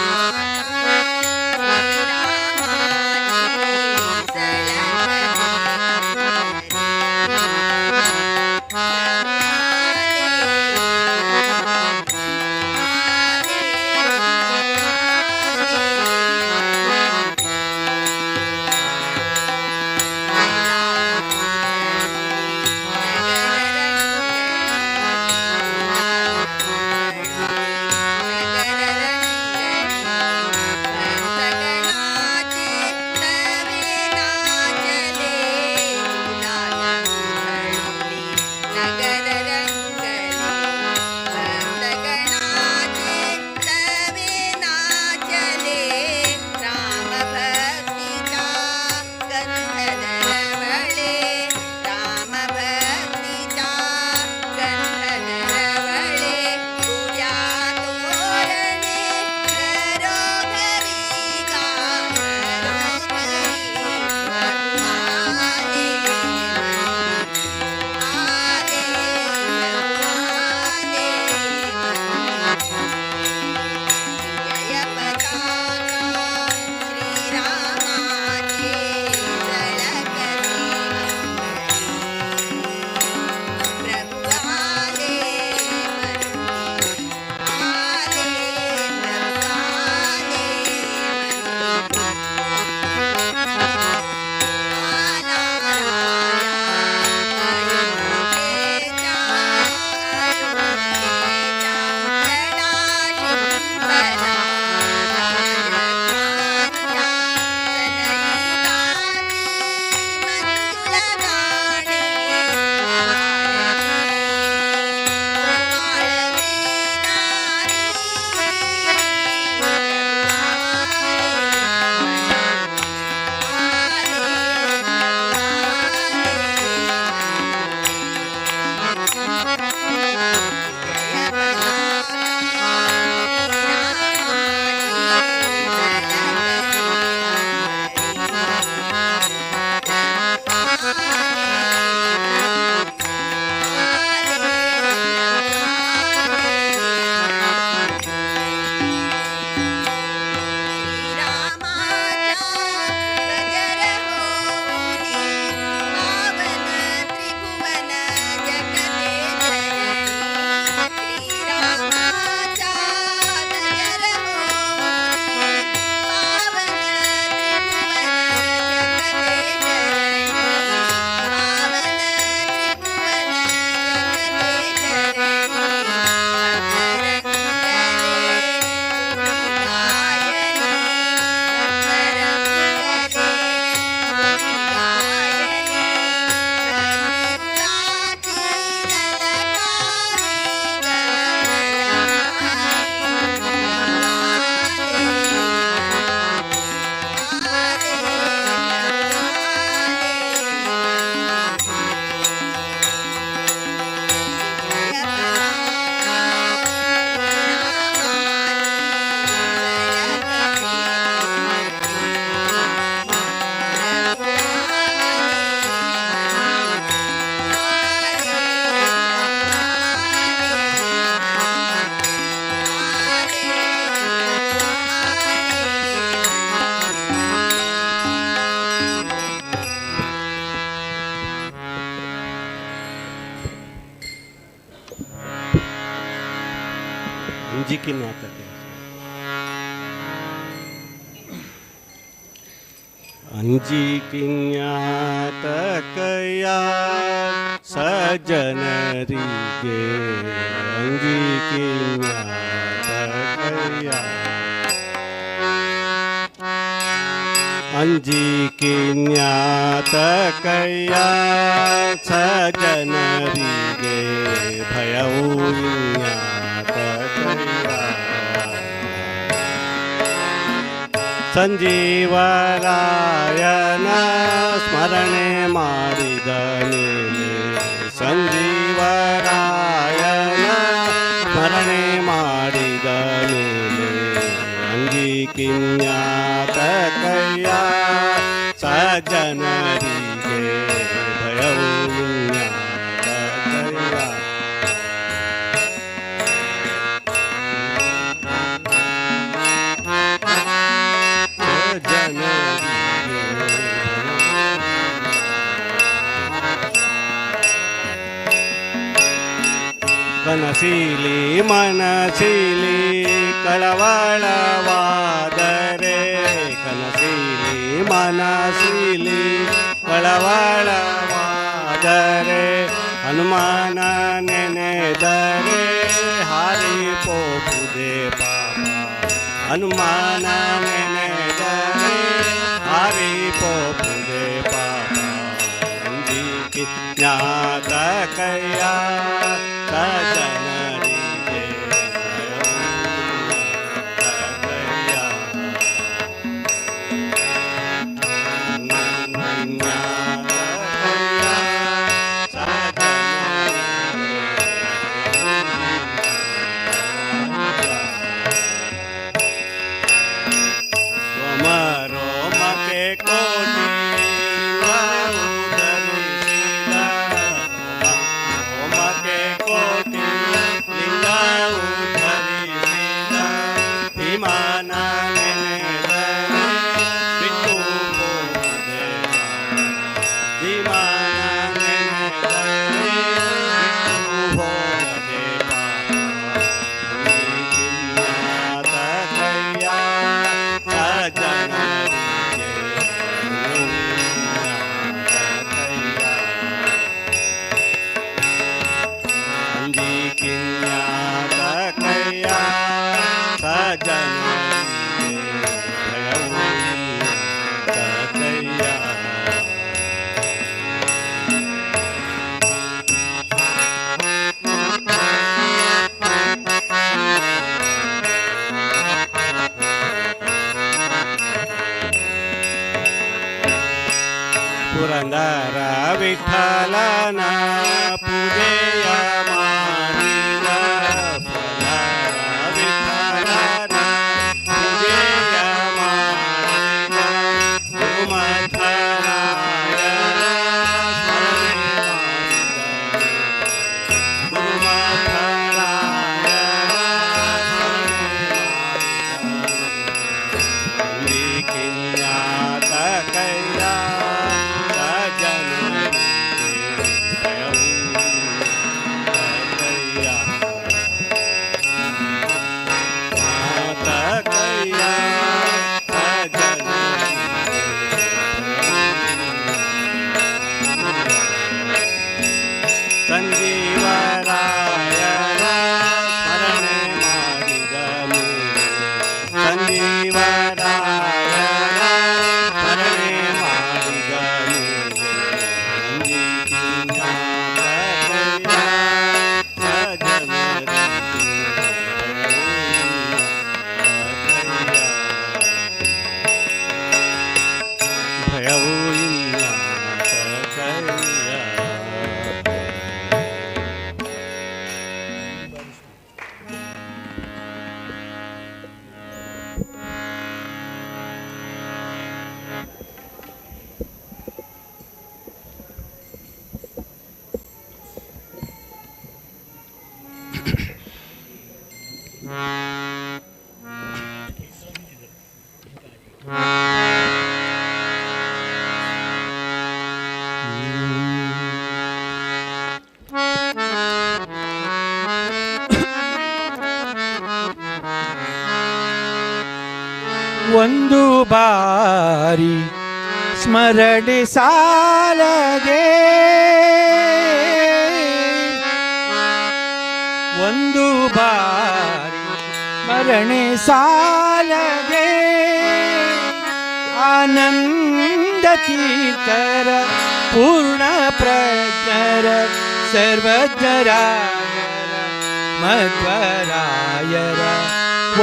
जी के नाटक है ಅಂಜಿಕಿನ್ಯಾತಕಯ್ಯ ಸಜ್ಜನರಿಗೆ ಅಂಜಿಕಿನ್ಯಾತಕಯ್ಯ ಅಂಜಿಕಿನ್ಯಾತಕಯ್ಯ ಸಜ್ಜನರಿಗೆ ಭಯವೂ ಇನ್ಯಾತಕಯ್ಯ ಸಂಜೀವರಾಯನ ಸ್ಮರಣೆ ಮಾಡಿದ ಮೇಲೆ ಸಂಜೀವರಾಯನ ಸ್ಮರಣೆ ಮಾಡಿದ ಮೇಲೆ ಅಂಜಿಕಿನ್ಯಾತಕಯ್ಯ ಸಜ್ಜನರಿಗೆ ಭಯವೂ ಇನ್ಯಾತಕಯ್ಯ ಕನಸೀಲಿ ಮನಸೀಲಿ ಕಳವಳವಾದರೆ ಕನಸೀಲಿ ಮನಸೀಲಿ ಕಳವಳವಾದರೆ ಹನುಮಾನ ನೆನೆದರೆ ಹಾರಿ ಪೋಪುದೆ ಪಾಪ ಹನುಮಾನ ನೆನೆದರೆ ಹಾರಿ ಪೋಪುದೆ ಪಾಪ ಅಂಜಿಕೆ ಜ್ಞಾತಕಯ್ಯ ಸಜ್ಜನರಿಗೆ ರೋಮಕ್ಕೆ ಕೋಟಿ ಧರಿಸಿದ ರೋಮಕ್ಕೆ ಕೋಟಿ ಲಿಂಗವು ಧರಿಸಿದ ವಿಮಾನ ನೆನೆದರೆ ಬಿಟ್ಟು ಹೋದೆ ವಿಮಾನ ನೆನೆದರೆ ಬಿಟ್ಟು ಹೋದೆ ಕಿನ್ಯಾತಕಯ್ಯ ಸಜ್ಜನರಿಗೆ ಅಂಜಿಕಿನ್ಯಾತಕಯ್ಯ ಸಜ್ಜನರಿಗೆ ಭಯವೂ ಇನ್ಯಾತಕಯ್ಯ ಪುರಂದರ ವಿಠಲನ ಪೂಜೆಯ ಮಾಡಿದ ಪುರಂದರ ವಿಠಲನ ಪೂಜೆಯ ಮಾಡಿದ ಗುರುಮಠರಾಯನ ಸ್ಮರಣೆ ಮಾಡಿದ ಗುರುಮಠರಾಯನ ಸ್ಮರಣೆ ಕಿನ್ಯಾತಕಯ್ಯ ಸಂಜೀವರಾಯನ ಸ್ಮರಣೆ ಮಾಡಿದ ಮೇಲೆ ಸಂಜೀವರಾಯನ ಸ್ಮರಣೆ ಮಾಡಿದ ಮೇಲೆ ಅಂಜಿಕಿನ್ಯಾತಕಯ್ಯ ಸಜ್ಜನರಿಗೆ ಭಯವೂ ಇನ್ಯಾತಕಯ್ಯ ಒಂದು ಬಾರಿ ಸ್ಮರಣೆ ಸಾಲದೆ ಒಂದು ಬಾರಿ ಸ್ಮರಣೆ ಸಾಲದೆ ಆನಂದ ತೀರ್ಥರ ಪೂರ್ಣ ಪ್ರಜ್ಞರ ಸರ್ವಜ್ಞರಾಯರ ಮಧ್ವರಾಯರ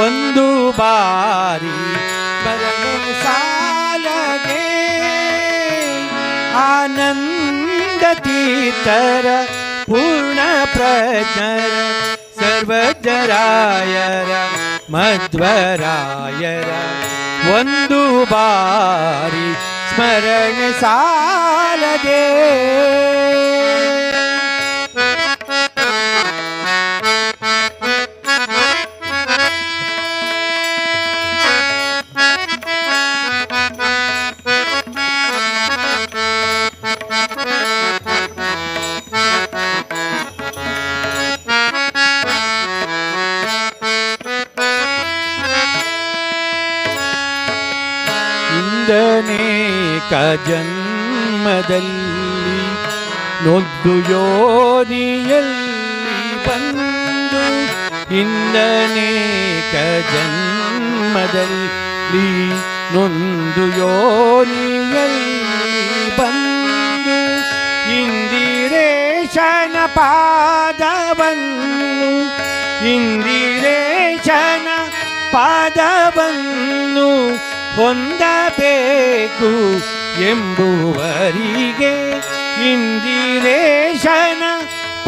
ಒಂದು ಬಾರಿ ಸ್ಮರಣೆ ಸಾಲದೆ ಆನಂದ ತೀರ್ಥರ ಪೂರ್ಣ ಪ್ರಜ್ಞರ ಸರ್ವಜ್ಞರಾಯರ ಮಧ್ವರಾಯರ ಒಂದು ಬಾರಿ ಸ್ಮರಣೆ ಸಾಲದೆ ಇಂದನೇಕ ಜನ್ಮದಲ್ಲಿ ನೊಂದು ಯೋನಿಯಲ್ಲಿ ಬಂದು ಇಂದನೇಕ ಜನ್ಮದಲ್ಲಿ ನೊಂದು ಯೋನಿಯಲ್ಲಿ ಬಂದು ಇಂದಿರೇಶನ ಪಾದವನ್ನು ಇಂದಿರೇಶನ ಪಾದವನ್ನು ಹೊಂದಬೇಕು ಎಂಬುವರಿಗೆ ಇಂದಿರೇಶನ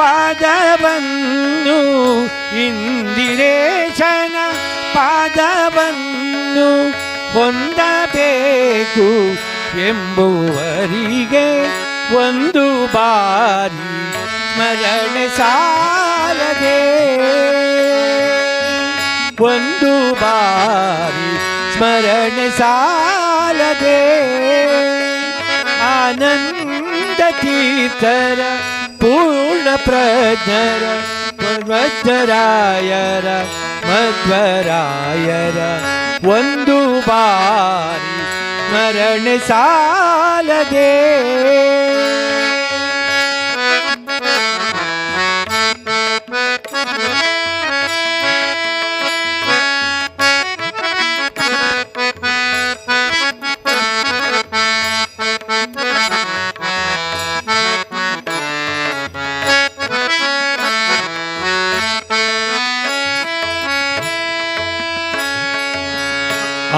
ಪಾದವನ್ನು ಇಂದಿರೇಶನ ಪಾದವನ್ನು ಹೊಂದಬೇಕು ಎಂಬುವರಿಗೆ ಒಂದು ಬಾರಿ ಸ್ಮರಣೆ ಸಾಲದೆ ಒಂದು ಬಾರಿ ಸ್ಮರಣೆ ಸಾಲದೆ ಆನಂದ ತೀರ್ಥರ ಪೂರ್ಣ ಪ್ರಜ್ಞರ ಸರ್ವಜ್ಞರಾಯರ ಮಧ್ವರಾಯರ ಒಂದು ಬಾರಿ ಸ್ಮರಣೆ ಸಾಲದೆ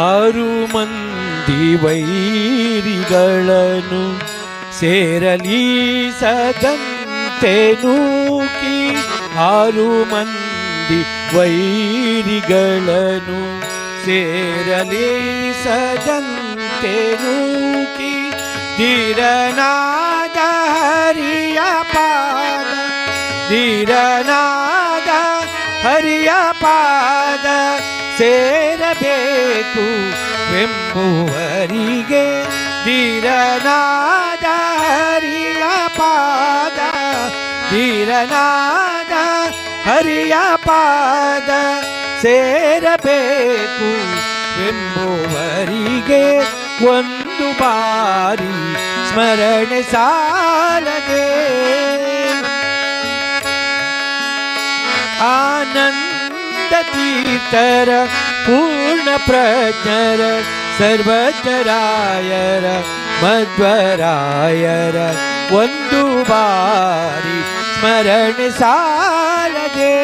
ಆರು ಮಂದಿ ವೈರಿಗಳನ್ನು ಸೇರಲಿ ಸದಂತೆ ನೂಕಿ ಆರು ಮಂದಿ ವೈರಿಗಳನ್ನು ಸೇರಲಿ ಸದಂತೆ ನೂಕಿ ಧೀರನಾದ ಹರಿಯ ಪಾದ ಧೀರನಾದ ಹರಿಯ ಪಾದ ಸೇರಬೇಕು ಎಂಬುವರಿಗೆ ಧೀರನಾದ ಹರಿಯ ಪಾದ ಧೀರನಾದ ಹರಿಯ ಪಾದ ಸೇರಬೇಕು ಎಂಬುವರಿಗೆ ಒಂದು ಬಾರಿ ಸ್ಮರಣೆ ಸಾಲದೆ ಆನಂದ ತೀರ್ಥರ ಪೂರ್ಣ ಪ್ರಜ್ಞರ ಸರ್ವಜ್ಞರಾಯರ ಮಧ್ವರಾಯರ ಒಂದು ಬಾರಿ ಸ್ಮರಣೆ ಸಾಲದೆ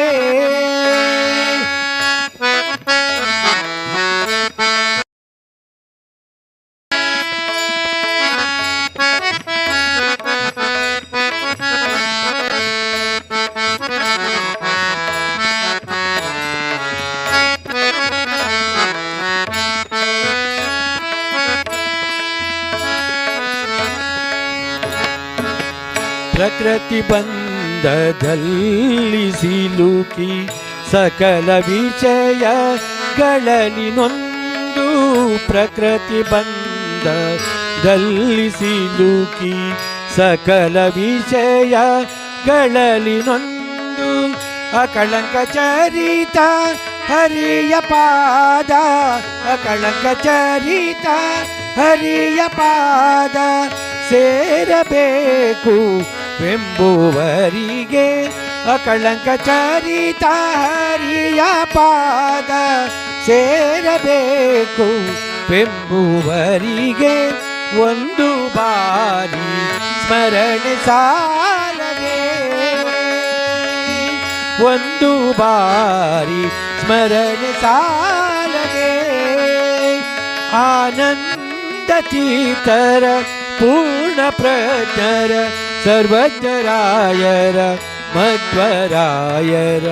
ಪ್ರಕೃತಿ ಬಂಧದಲ್ಲಿ ಸಿಲುಕಿ ಸಕಲ ವಿಷಯಗಳಲ್ಲಿ ನೊಂದು ಪ್ರಕೃತಿ ಬಂಧದಲ್ಲಿ ಸಿಲುಕಿ ಸಕಲ ವಿಷಯಗಳಲ್ಲಿ ನೊಂದು ಅಕಳಂಕ ಚರಿತ ಹರಿಯ ಪಾದ ಅಕಳಂಕ ಚರಿತ ಹರಿಯ ಪಾದ ಸೇರಬೇಕು ಬೆಂಬುವರಿಗೆ ಅಕಳಂಕ ಚರಿತ ಹರಿಯ ಪಾದ ಸೇರಬೇಕು ಬೆಂಬುವರಿಗೆ ಒಂದು ಬಾರಿ ಸ್ಮರಣೆ ಸಾಲದೆ ಒಂದು ಬಾರಿ ಸ್ಮರಣೆ ಸಾಲದೆ ಆನಂದ ತೀತರ ಪೂರ್ಣ ಪ್ರಜ್ಞರ ಸರ್ವಜ್ಞರಾಯರ ಮಧ್ವರಾಯರ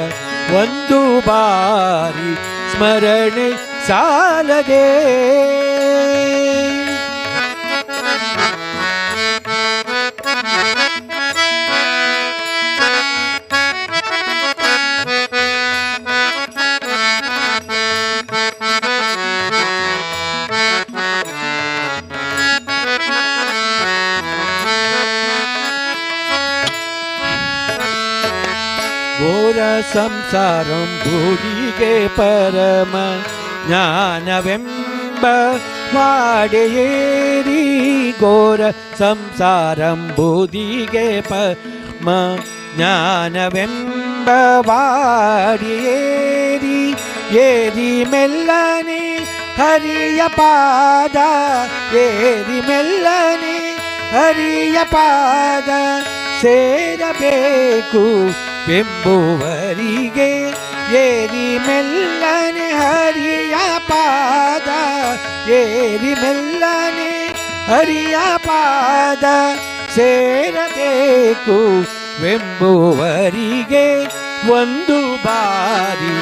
ಒಂದು ಬಾರಿ ಸ್ಮರಣೆ ಸಾಲದೆ ಘೋರ ಸಂಸಾರಂ ಭೂಮಿಗೆ ಪರಮ ಜ್ಞಾನವೆಂಬ ವಾಡೆಯೇರಿ ಘೋರ ಸಂಸಾರಂ ಬೂದಿಗೆ ಪರಮ ಜ್ಞಾನವೆಂಬ ವಾಡೆಯೇರಿ ಏರಿ ಮೆಲ್ಲನೆ ಹರಿಯ ಪಾದ ಏರಿ ಮೆಲ್ಲನೆ ಹರಿಯ ಪಾದ ಸೇರಬೇಕು ಬೆಂಬುವರಿಗೆ ಏರಿ ಮೆಲ್ಲನೆ ಹರಿಯ ಪಾದ ಏರಿ ಮೆಲ್ಲನೆ ಹರಿಯ ಪಾದ ಸೇರಬೇಕು ಬೆಂಬುವರಿಗೆ ಒಂದು ಬಾರಿ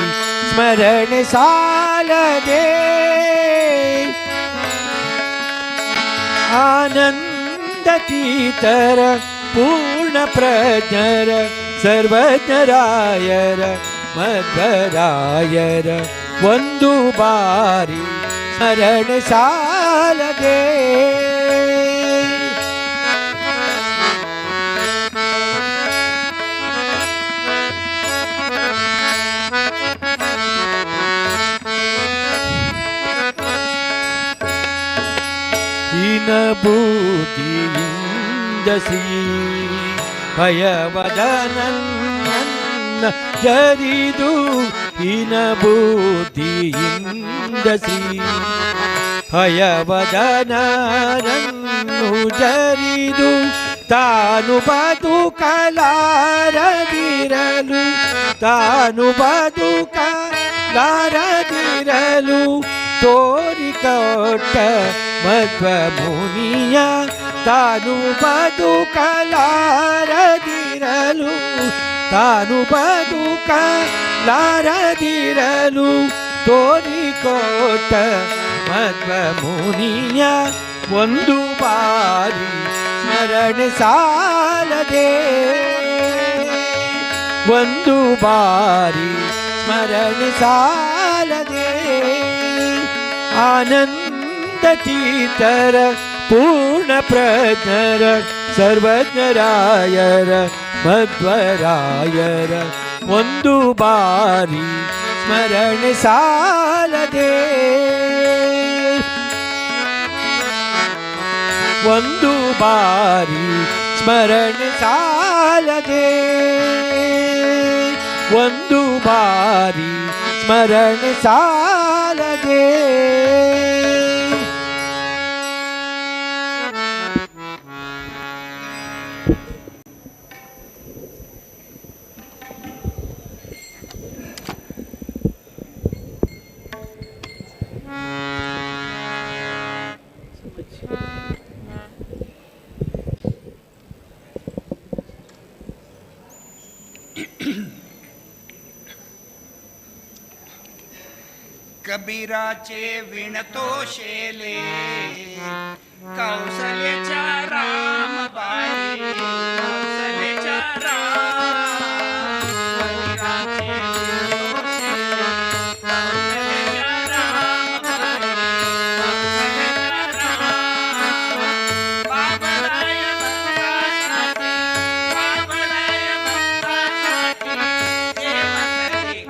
ಸ್ಮರಣೆ ಸಾಲದೆ ಆನಂದ ತೀತರ ಪೂರ್ಣ ಪ್ರಜ್ಞರ ಸರ್ವಜ್ಞರಾಯರ ಮಧ್ವರಾಯರ ಒಂದು ಬಾರಿ ಸ್ಮರಣೆ ಸಾಲದೆ ಹೀನ ಬುದ್ಧಿಯಿಂದ ಭಯವದನನ್ನ ಜರಿದು ಹೀನ ಬುದ್ಧಿಯಿಂದ ಭಯವದನರನ್ನು ಜರಿದು ತಾನು ಬದುಕಲಾರದಿರಲು ತಾನು ಬದುಕಲಾರದಿರಲು ತೋರಿಕೊಟ್ಟ ಮಧ್ವ ಮುನಿಯ ತಾನು ಬದುಕಲಾರದಿರಲು ತಾನು ಬದುಕಲಾರದಿರಲು ತೋರಿಕೊಟ್ಟ ಮಧ್ವ ಮುನಿಯ ಒಂದು ಬಾರಿ ಸ್ಮರಣೆ ಸಾಲದೆ ಒಂದು ಬಾರಿ ಸ್ಮರಣೆ ಸಾಲದೆ ಆನಂದ ತೀತರ ಪೂರ್ಣ ಪ್ರಜ್ಞರ ಸರ್ವಜ್ಞರಾಯರ ಮಧ್ವರಾಯರ ಒಂದು ಬಾರಿ ಸ್ಮರಣೆ ಸಾಲದೆ ಒಂದು ಬಾರಿ ಸ್ಮರಣೆ ಸಾಲದೆ ಒಂದು ಬಾರಿ ಸ್ಮರಣೆ ಸಾಲದೆ कबीराचे विणतो शेले कौसल्याच्या रामबाई कौसल्याच्या राम कबीराचे विणतो शेले कौसल्याच्या रामबाई कौसल्याच्या राम बाबराय भक्तासाठी बाबराय भक्तासाठी देवतरी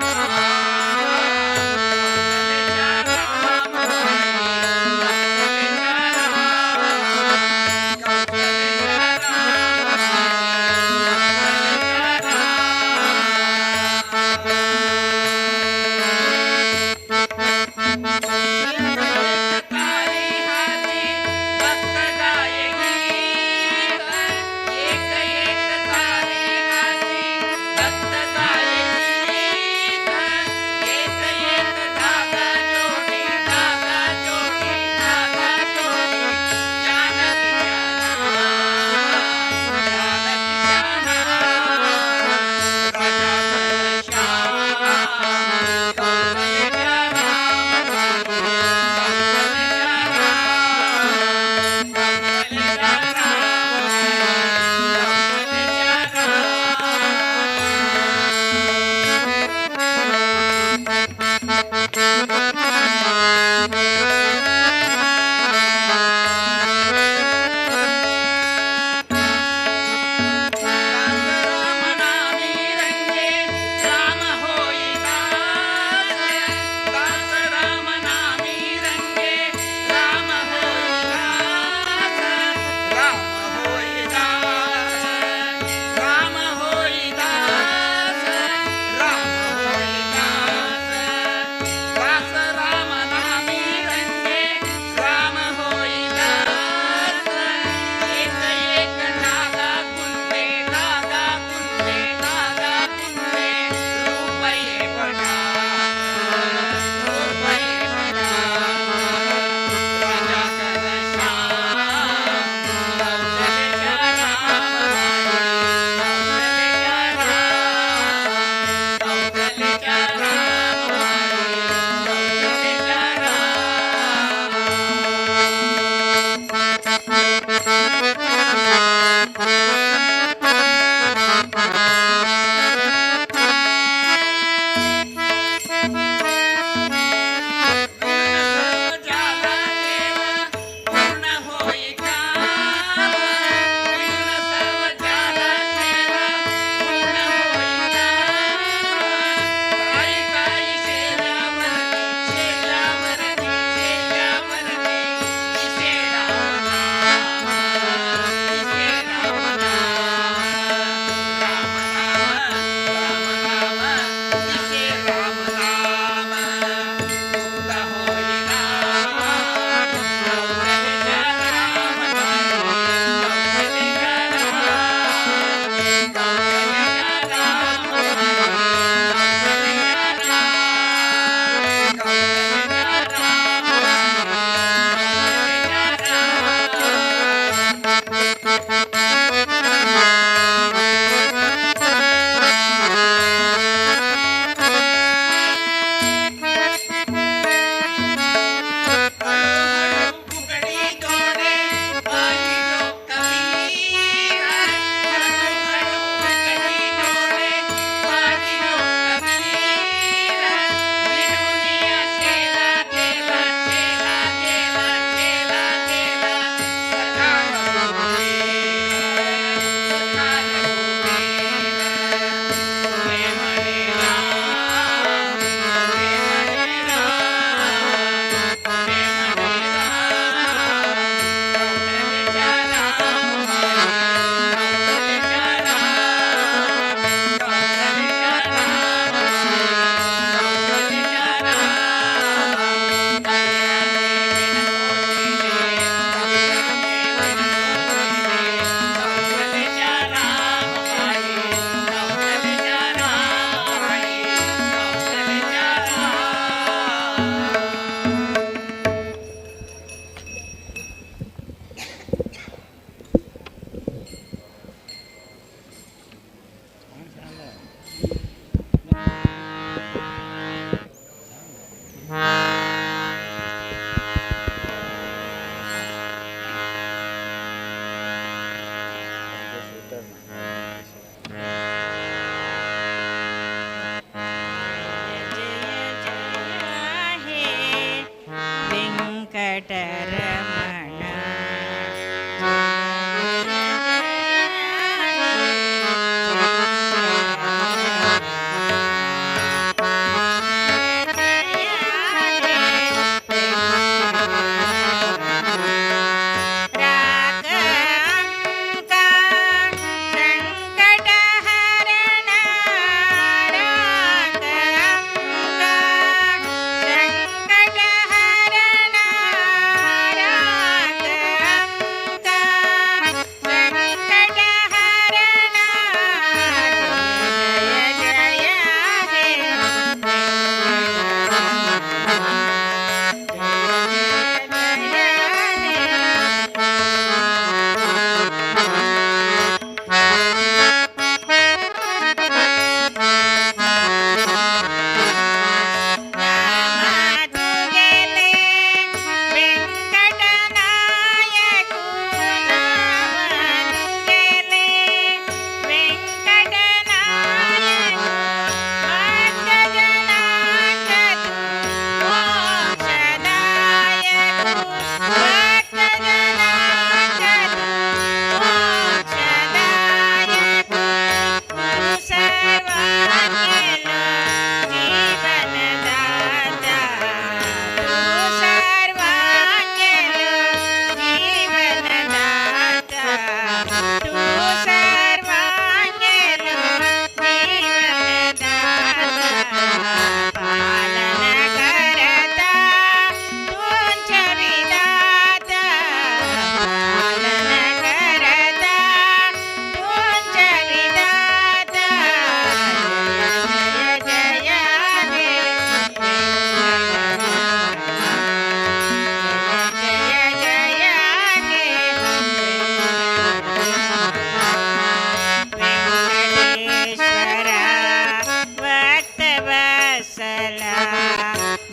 ಸಲ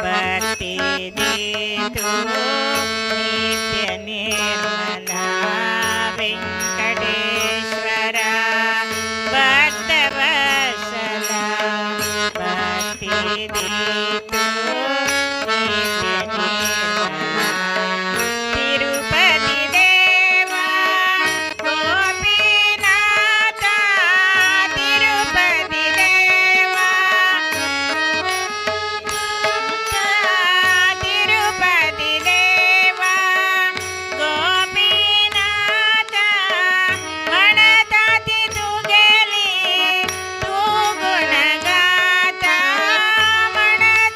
ಬರ್ತಿದ್ದೀತು ನಿತ್ಯ ನಿರ್ಮಲ ವೆಂಕಟೇಶ್ವರ ಭಕ್ತವತ್ಸಲ ಬರ್ತಿದ್ದೀತು ನಿತ್ಯ ನಿರ್ಮಲ ತಿರುಪತಿ ದೇವ ಗೋಪಿನಾಥ ತಿರುಪತಿ ದೇವ ತಿರುಪತಿ ದೇವ ಗೋಪಿನಾಥ ಮಣತಾತಿ ತುಗೆಲಿ ತೂಗುಣಗಾತ ಮಣತಾತಿ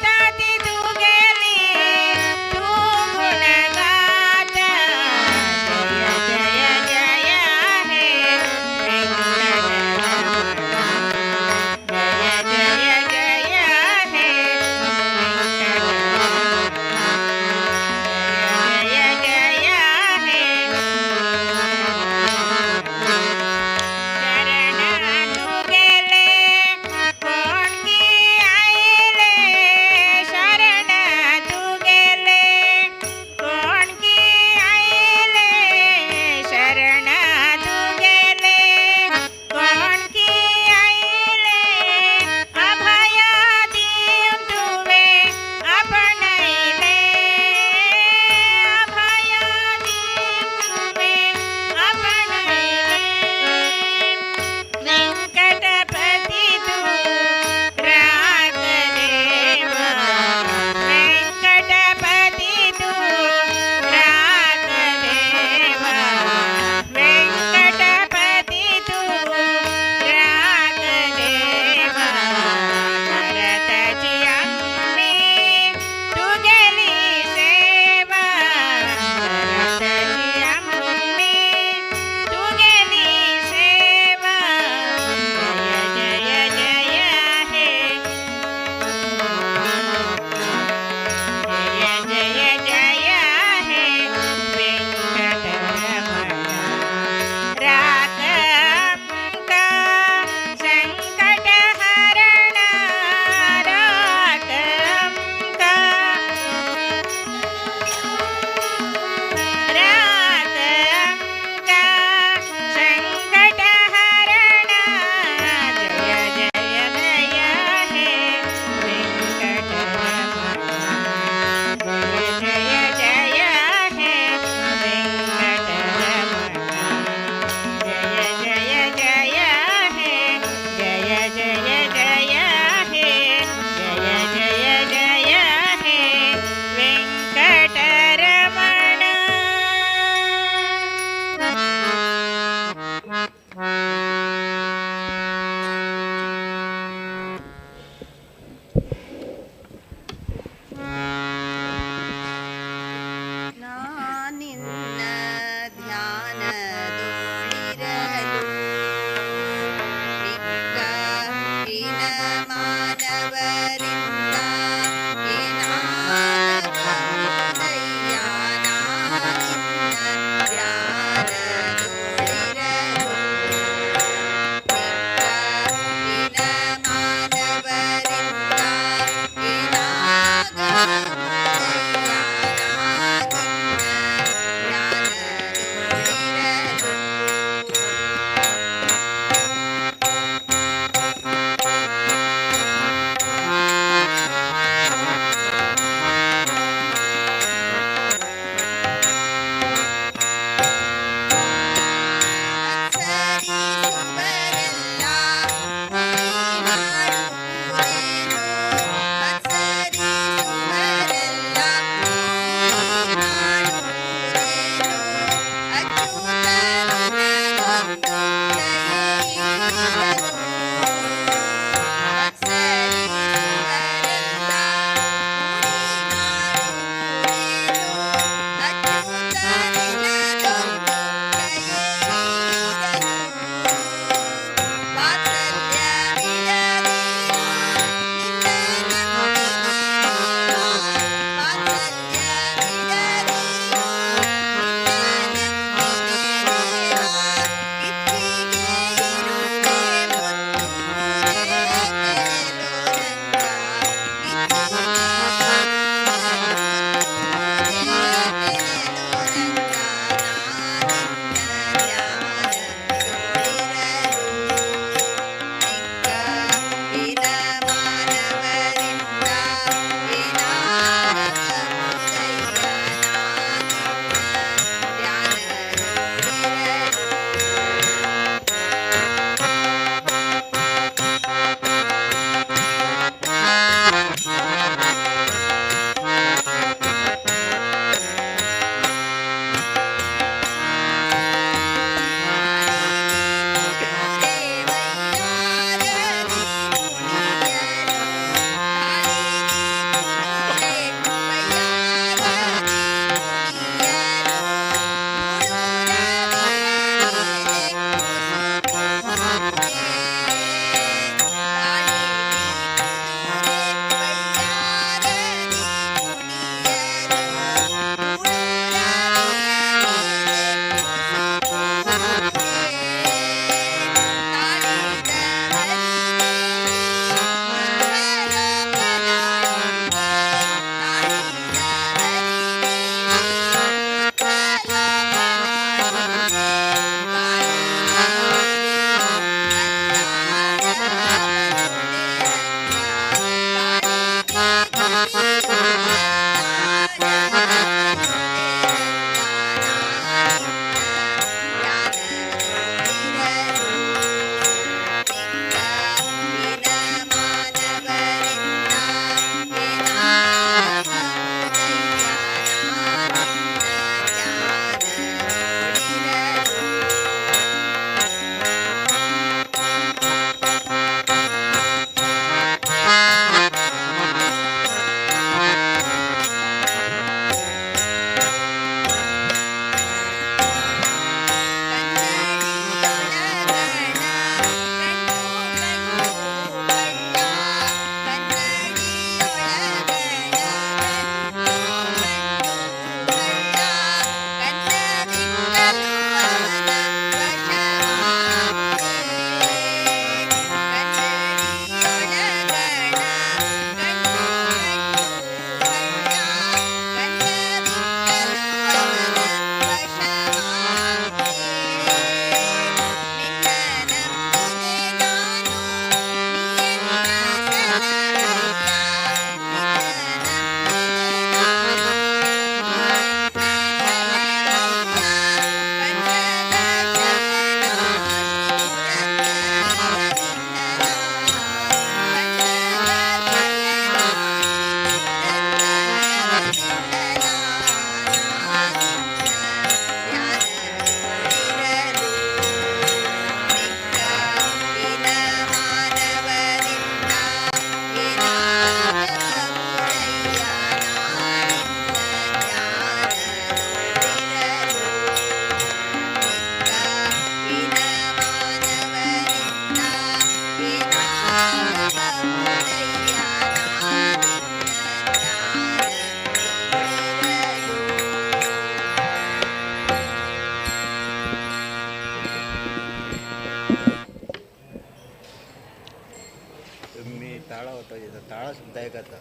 म्हणता ऐकता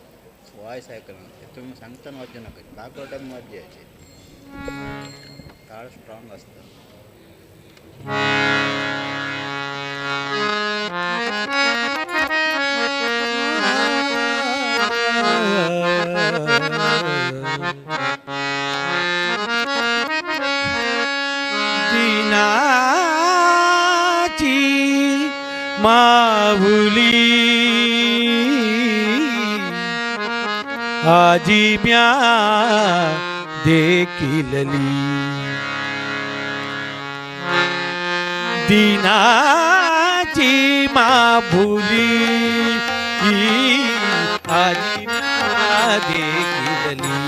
वॉयस ऐकलं तुम्ही सांगताना वाद्य नका बॅकवर्ड वाद्य यायचे ताळ स्ट्रॉंग असतं दिनाची माऊली आजी म्या देखिलली दिनाची माऊली आजी म्या देखिलली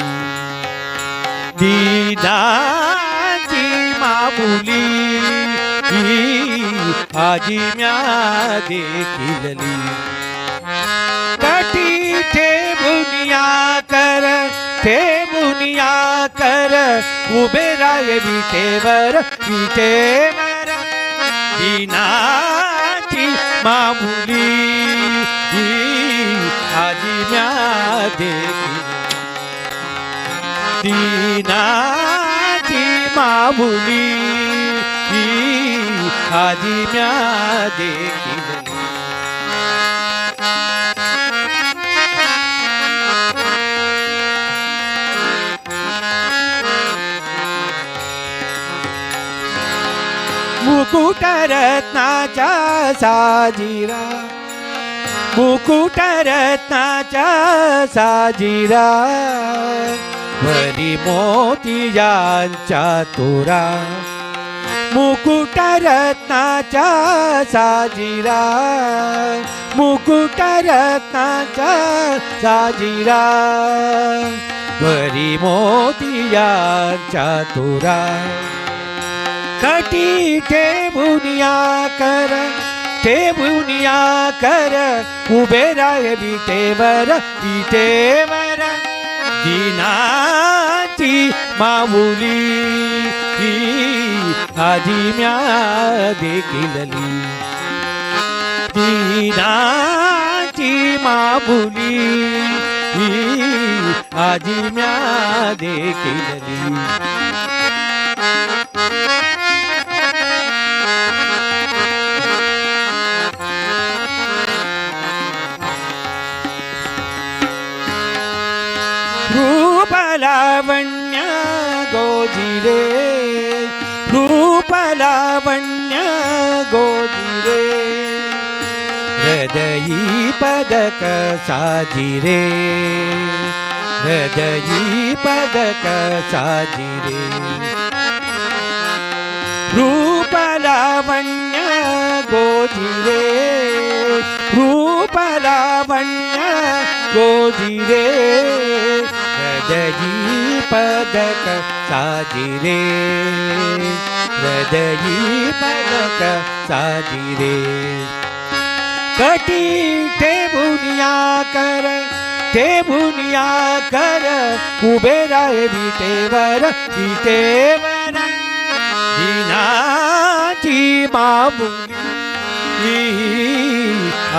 दिनाची माऊली आजी म्या देखिलली कटी ठेवूनिया कर उभे राय विटेवर दिनाची मामुली आजी म्या देखिलली दिनाची मामुली आजी म्या देखिलली मुकुट रत्नाचा साजिरा मुकुट रत्नाचा साजिरा वरी मोतियांचा तोरा मुकुट रत्नाचा साजिरा मुकुट रत्नाचा साजिरा वरी मोतियांचा तोरा कटी ठेवूनिया कर उभे राय विटेवर दिनाची माऊली आजी म्या देखिलली दिनाची माऊली आजी म्या देखिलली रूप लावण्य गोजिरे रूप लावण्य गोजिरे हृदयी पदक साजिरे हृदयी पदक साजिरे रूप लावण्य गोजिरे रूप लावण्य गोजिरे हृदयी पदक साजिरे हृदयी पदक साजिरे कटी ठेवूनिया कर उभे राय विटेवर दिनाची मामुली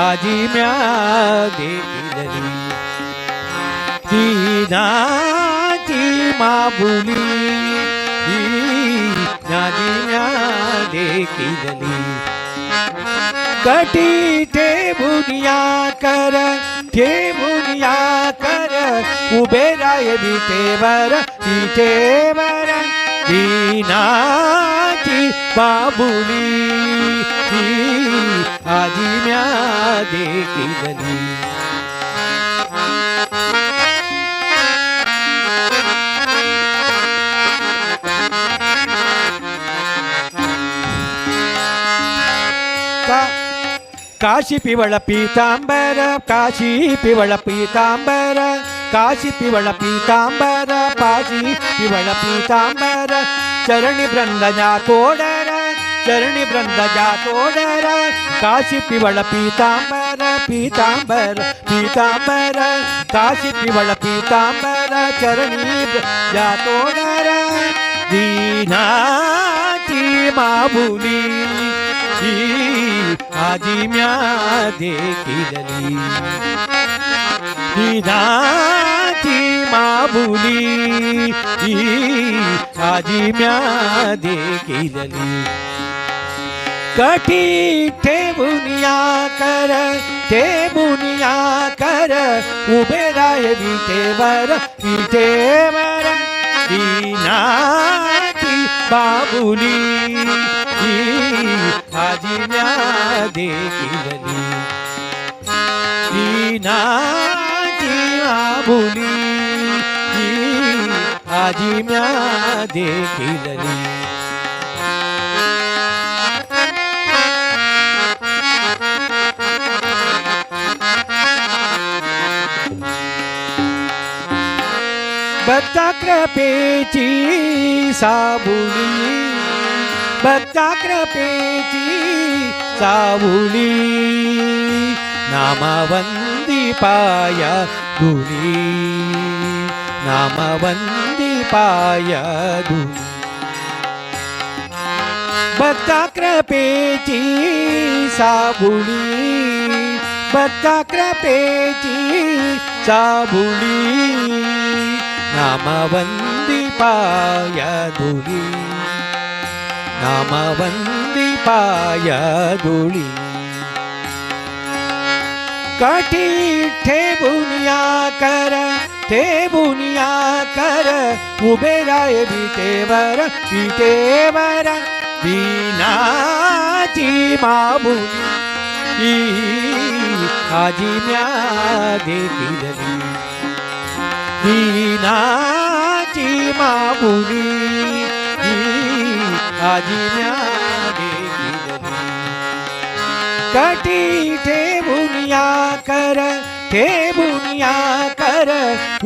आजी म्या देखिलली दिनाची मामुली आजी म्या देखिलली कटी ठेवूनिया कर उभे राय विटेवर दिनाची मामुली आजी म्या देखिलली काशी पिवळ पीतांबर काशी पिवळ पीतांबर काशी पिवळ पीतांबर पाशी पिवळ पीतांबर चरणी बृंदजा तोडर चरणी बृंदजा तोडर काशी पिवळ पीतांबर पीतांबर काशी पिवळ पीतांबर चरणी जा तोडर दीनाची मामुली आजी म्या देखिलली विधाची माबुली आजी म्या देखिलली कठी ठेवूनिया कर उभे राय विटेवर दीनाची बाबुली आजी म्या देखिलली दीनाची बाबुली आजी म्या देखिलली भक्ता कृपेची साबुली भक्ता कृपेची साबुली नामवंदी पाया धुली नामवंदी पाया धुली भक्ता कृपेची साबुली भक्ता कृपेची साबुली नामवंदी पाया धुली नामवंदी पाया धुली कठी ठेवूनिया कर उभे राय विटेवर दीनाची माबुली आजी म्या देखिलली दीनाची माबुली आजी म्या देखिलली कटी ठेवूनिया कर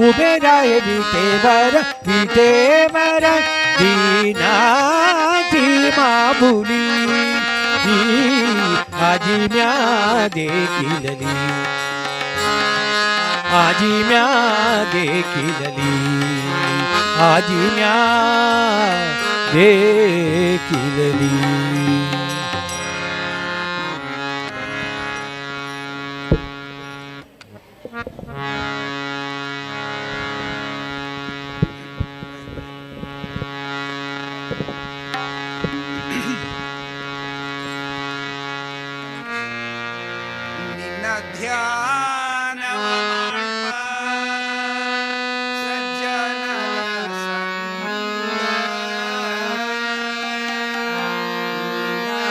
उभे राय विटेवर दीनाची माबुली आजी म्या देखिलली आजी म्या देखिलली आजी म्या देखिलली ನಿನ್ನ ಧ್ಯಾನವ ಮಾಡ್ಪ ಸಜ್ಜನರ ಸಂಗ. ನಿನ್ನ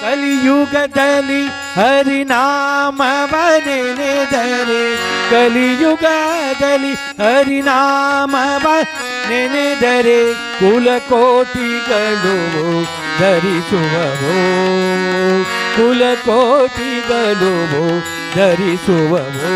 ಕಲಿಯುಗದಲ್ಲಿ ಹರಿನಾಮವ ನೆನೆದರೆ ಕಲಿಯುಗದಲ್ಲಿ ಹರಿನಾಮವ ನೆನೆದರೆ ಕುಲಕೋಟಿಗಳು ಧರಿಸುವವೋ ಕುಲಕೋಟಿಗಳು ಧರಿಸುವವೋ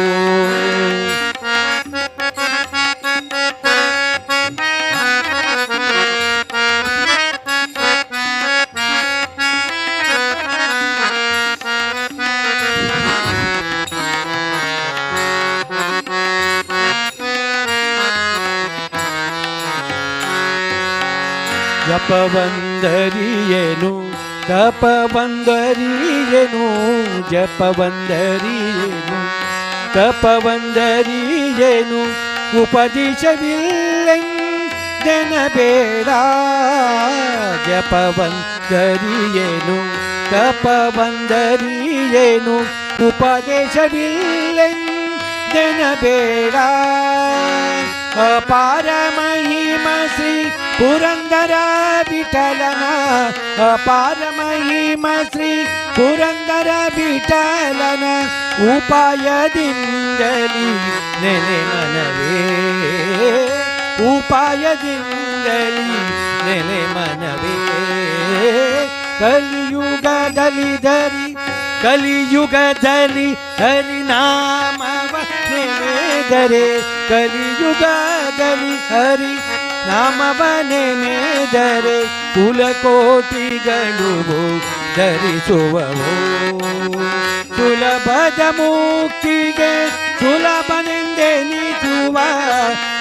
ಜಪವಂದರಿಯೇನು ತಪವಂದರಿಯೇನು ಜಪವಂದರಿಯೇನು ತಪವಂದರಿಯೇನು ಉಪದೇಶವಿಲ್ಲೆಂದೆನಬೇಡ ಜಪವಂದರಿಯೇನು ತಪವಂದರಿಯೇನು ಉಪದೇಶವಿಲ್ಲೆಂದೆನಬೇಡ ಅಪಾರ ಮಹಿಮ ಶ್ರೀ ಪುರಂದರ ವಿಠಲನ ಅಪಾರ ಮಹಿಮ ಶ್ರೀ ಪುರಂದರ ವಿಠಲನ ಉಪಾಯದಿಂದಲಿ ನೆನೆ ಮನವೇ ಉಪಾಯದಿಂದಲಿ ನೆನೆ ಮನವೇ ಕಲಿಯುಗದಲ್ಲಿ ಹರಿನಾಮವ ನೆನೆದರೆ ಕಲಿಯುಗದಲ್ಲಿ ಹರಿ ನಾಮವ ನೆನೆದರೆ ಕುಲಕೋಟಿಗಳು ಧರಿಸುವವೋ ಸುಲಭದ ಮುಕ್ತಿಗೆ ಸುಲಭನೆಂದೆನಿಸುವ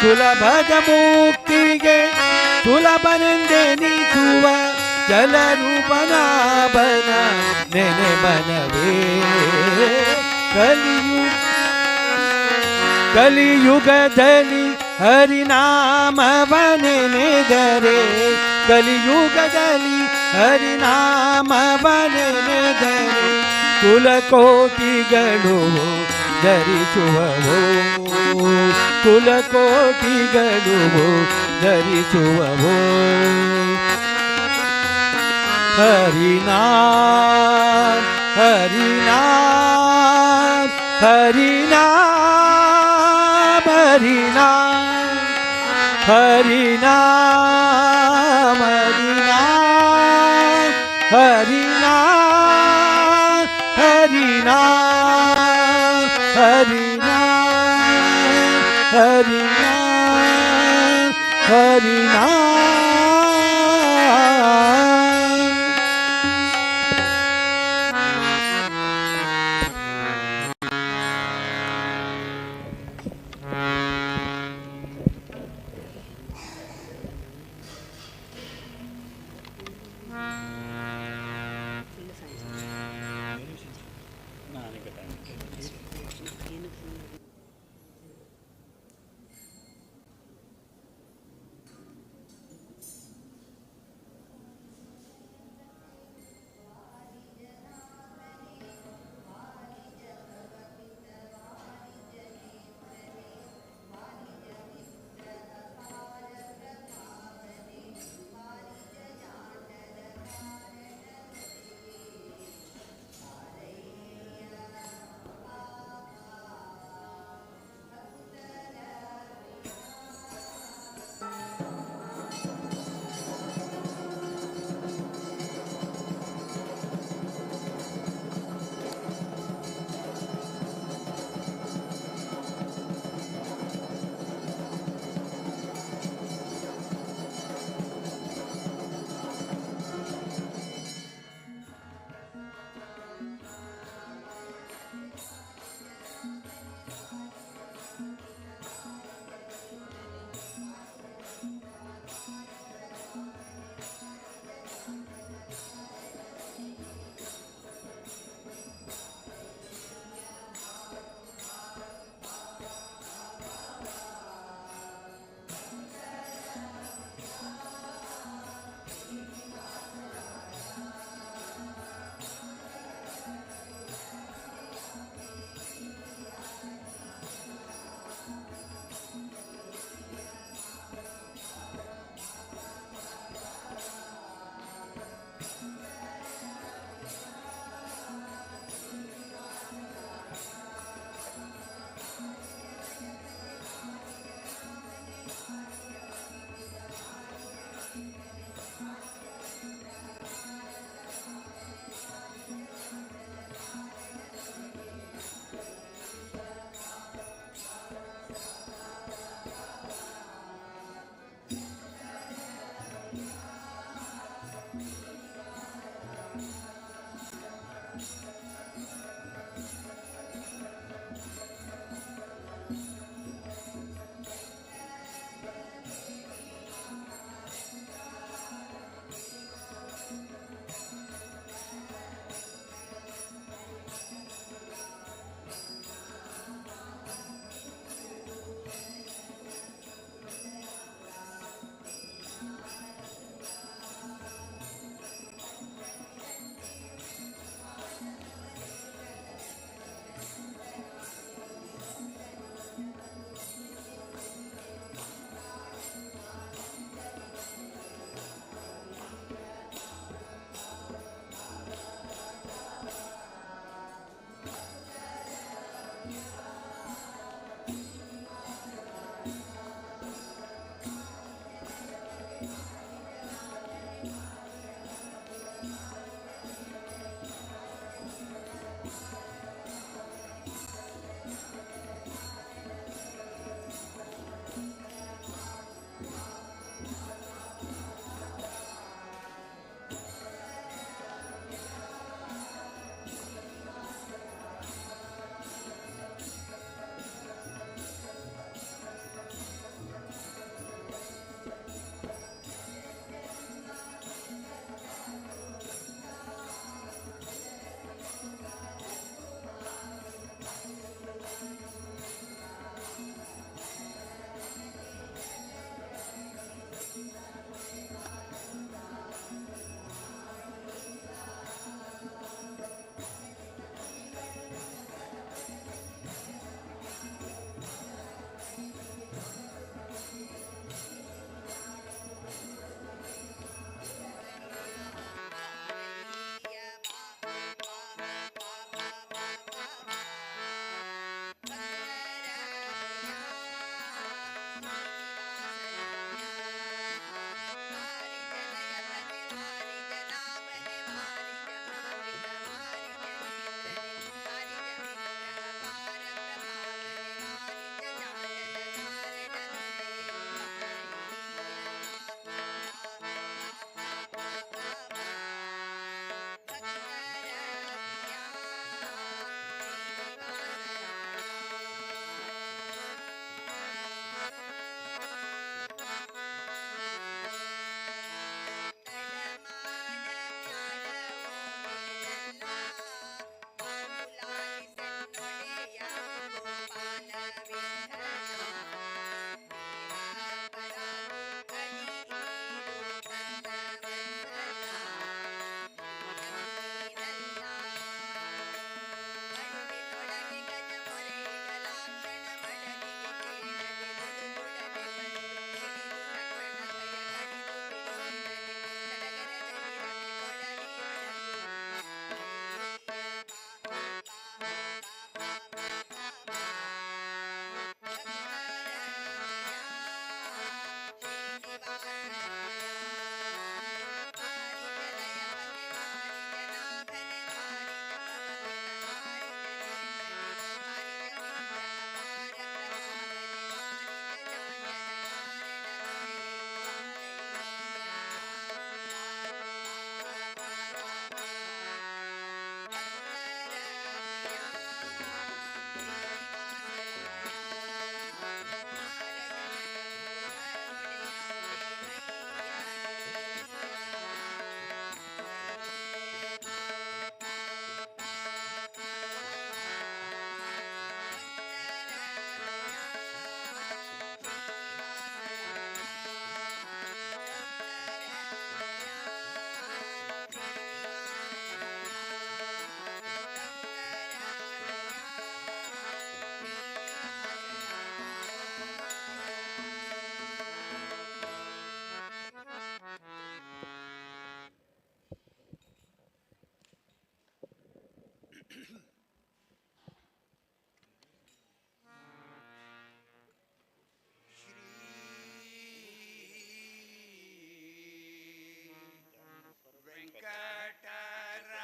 ಸುಲಭದ ಮುಕ್ತಿಗೆ ಸುಲಭನೆಂದೆನಿಸುವ ಜಲರೂಪನಾಭನ ನೆನೆ ಮನವೇ ಕಲಿಯುಗದಲ್ಲಿ ಹರಿನಾಮವ ನೆನೆದರೆ ಕಲಿಯುಗದಲ್ಲಿ ಹರಿನಾಮವ ನೆನೆದರೆ ಕುಲಕೋಟಿಗಳು ಧರಿಸುವವೋ ಕುಲಕೋಟಿಗಳು ಧರಿಸುವವೋ ಹರಿನಾಮ ಹರಿನಾಮ ಹರಿನಾಮ ಹರಿನಾಮ ಹರಿನಾಮ ಹರಿನಾಮ ಹರಿನಾಮ ಹರಿನಾಮ ಹರಿನಾಮ ಹರಿನಾಮ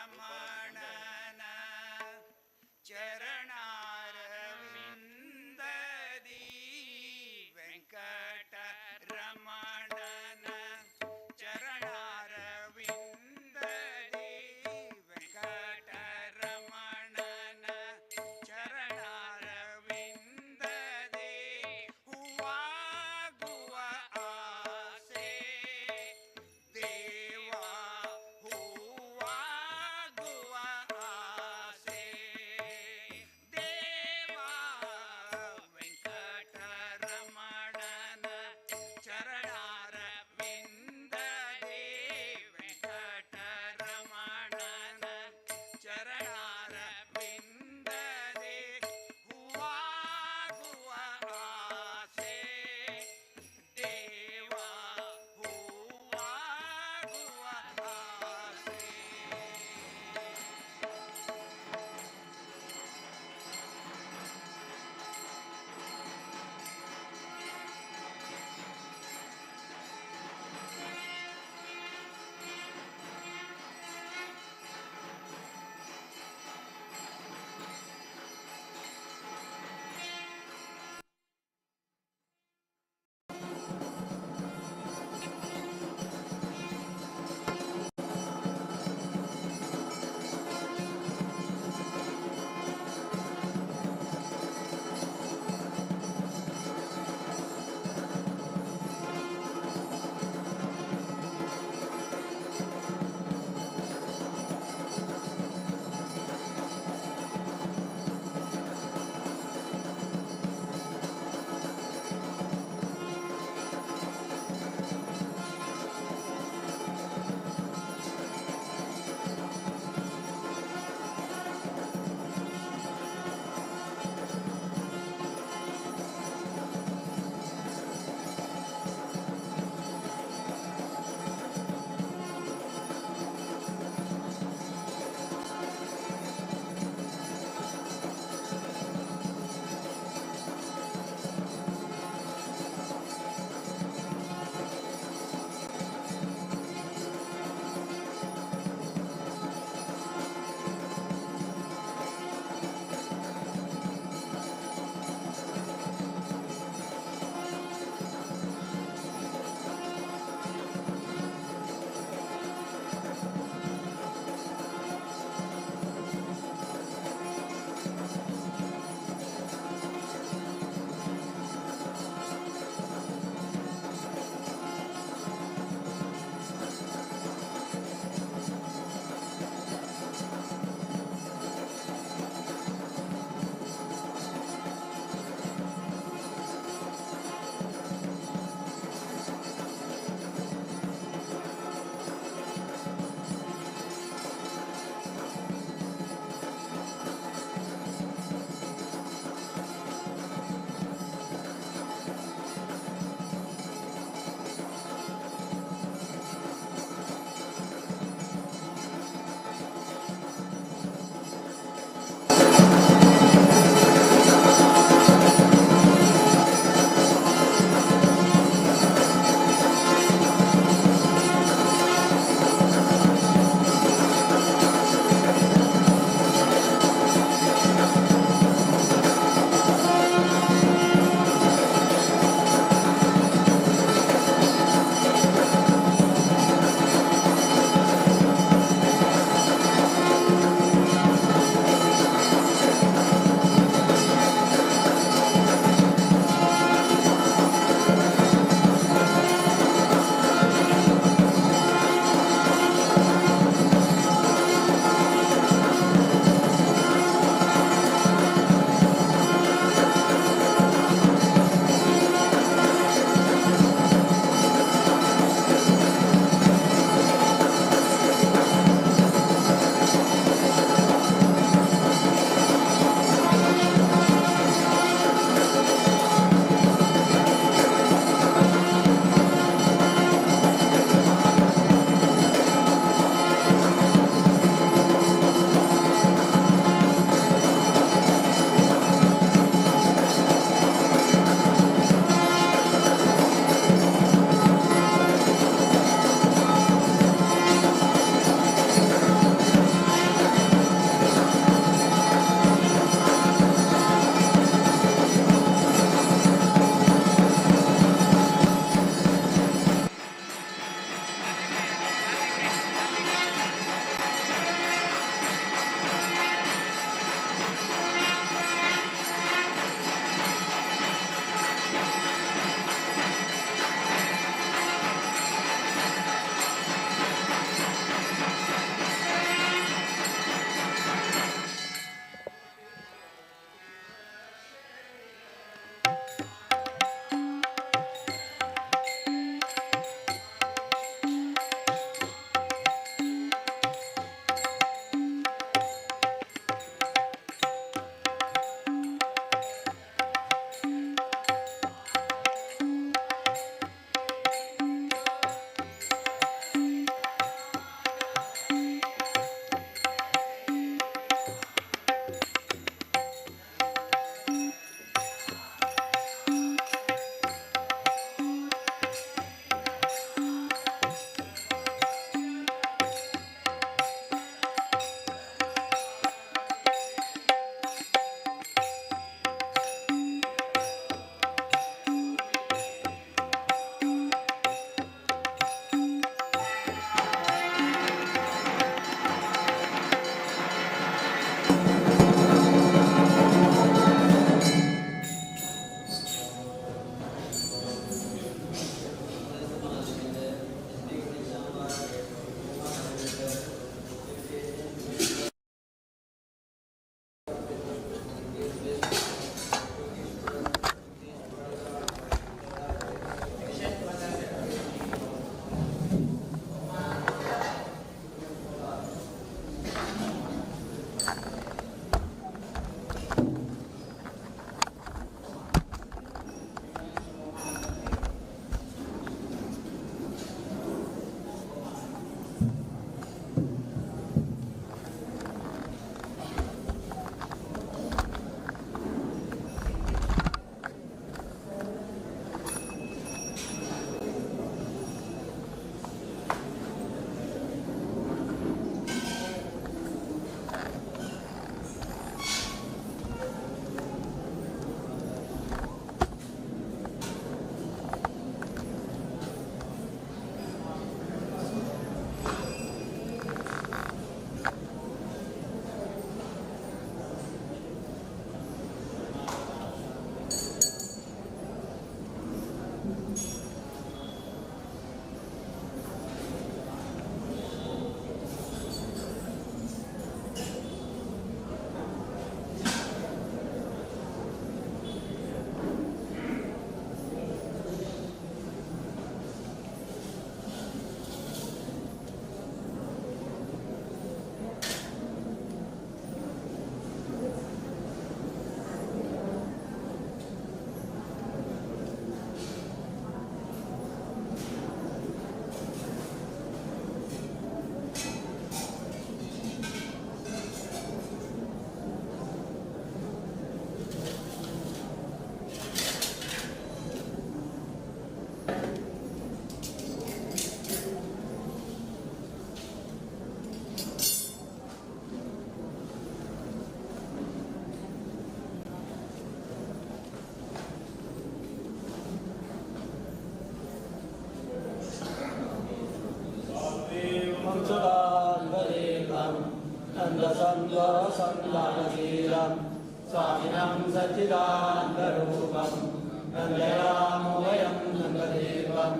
ವೆಂಕಟರಮಣನ ಚರಣಾರವಿಂದದಿ ವೆಂಕಟರಮಣನ ಚರಣಾರವಿಂದದಿ ವೆಂಕಟರಮಣ नन्दसन्दोसन्दानशीलं स्वामिनं सच्चिदानन्दरूपं नन्दयामोऽयं नन्ददेवं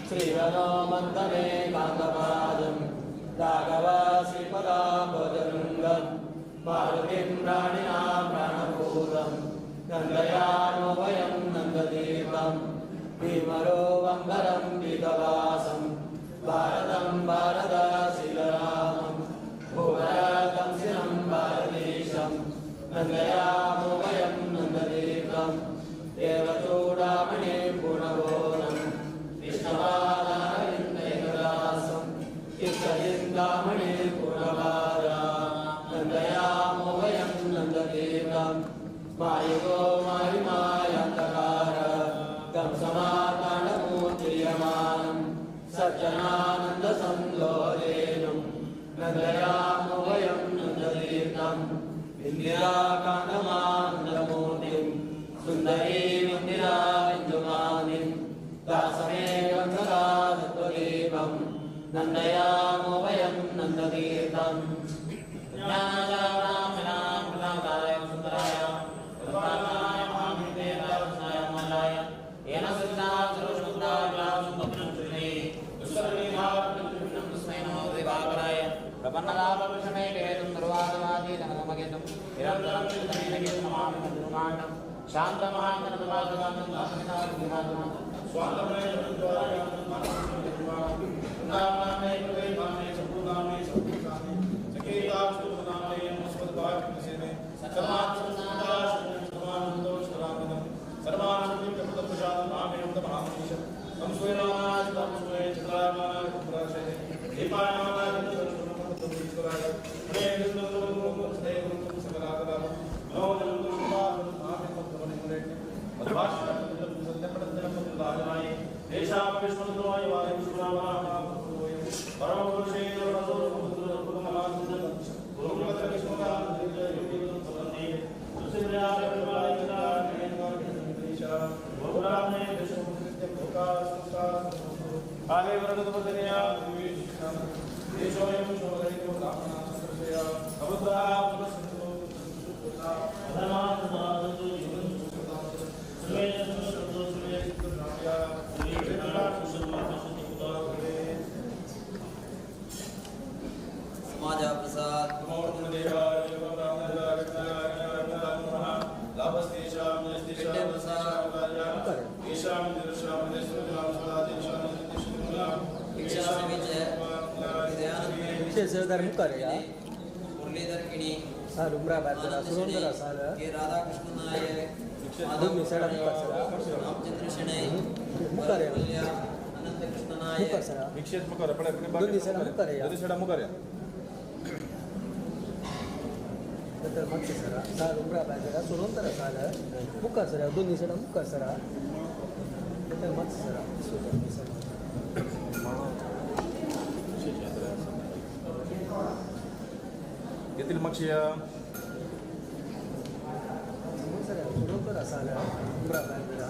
श्रीरनोमन्तमेकान्तपादं राघवाश्रीपदाम्बोजवृन्दं पार्वतीं प्राणिनां प्राणभूतं नन्दयामोऽयं नन्ददेवं भीमरोवम्बरं पीतवासं भारतं भारतशीलरामं भूभरतं शिरं भारतीशं नन्दयामोऽयं नन्ददेवं देवचूडामणिं पूर्णबोधं विष्णुपादारविन्दैकदासं चित्तचिन्तामणिं पूर्णपादा नन्दयामोऽयं नन्ददेवं मायुगो मायुमायन्तकार तं समाताण्डमूर्तियमानं सज्जनानन्दसन्दोरेणुं नन्दयामोऽयं नन्ददेवम् इन्दिराकान्तमानन्दमूर्तिं सुन्दरीमिन्दिराबिन्दुमानिं दासमेवं सदा तत्त्वदेवं नन्दयामोऽयं नन्दतीर्थम् ज्ञानादानां प्रदाताय सुन्दराय प्रदाताय महामृतेनाय मलाय येन सिद्धाः सर्वशुद्धाः सुन्दरं दुष्कर्मीभावं तस्मै नमो दिवाकराय प्रपन्नलाभविषमे केतुं सर्वादवादी धनमगेतुं निरन्तरं चिन्तनेन नमामि मधुरमाण्डं शान्तमहान्तनतमादगानं दासमिताविघ्नात्मनं स्वान्तमय जगद्वारायान्तं मानसं नामे प्रवेदामे सम्पूर्णामे सम्पूर्णामे सकेतास्तुनामे नमस्पदभागसेने सर्वात्मनाशनं सर्वानन्दोषरामिनं सर्वानन्दं कपटप्रसादं नामेनं तमहामनीशं संस्वेनास्तं स्वे चित्रामाना कुप्राशे दीपानामाना ईश्वराय प्रेमन्दं स्नेहं सकलाकलाम मनोजनं सुभावं नामेनं तमनिमुरे मधुभाषणं सत्यपदजनपदलाजनाय देशां विष्णुद्रोय वायु सुरावानाय परमपुरुषे रसोरुद्रपुरमहानन्दं गुरुमत्र विष्णुदानंदे योगिनं समन्ये सुसिद्धाय कृपायिता भोगामे विष्णुकृत्य भोगासंस्कार आगे वरदपदनिया देशोयं शोभयितो ब्राह्मणास्त्रया अवुद्धा पुरस्संतो धर्मात्मादो युगं सुतात् सुमेयं शब्दो सुमेयं नाट्या श्रीकृष्णा सुसमासुतिकुलाभवे समाज प्रसाद मोर्तदेवाय ब्राह्मणाय नमः लाभस्तेषां यस्तेषां प्रसादाय ईशां दिर्शां देशोजां सदादेशां नित्यशुभलां इच्छा से विजय विशेषधर्म करेया मुरलीधर किणी रुम्रा बादरा सुरंदर साल के राधा कृष्ण नायक माधव मिसड़ा मुकसरा रामचंद्र शणै मुकरेया अनंत कृष्ण नायक मुकसरा विक्षेप मुकर पड़े अपने दो मिसड़ा मुकरेया दो मिसड़ा मुकर तर मक्सरा साल रुम्रा बादरा सुरंदर साल मुकसरा दो मिसड़ा मुकसरा तर मक्सरा येथील मक्षिया सुरंदर साल रुम्रा बादरा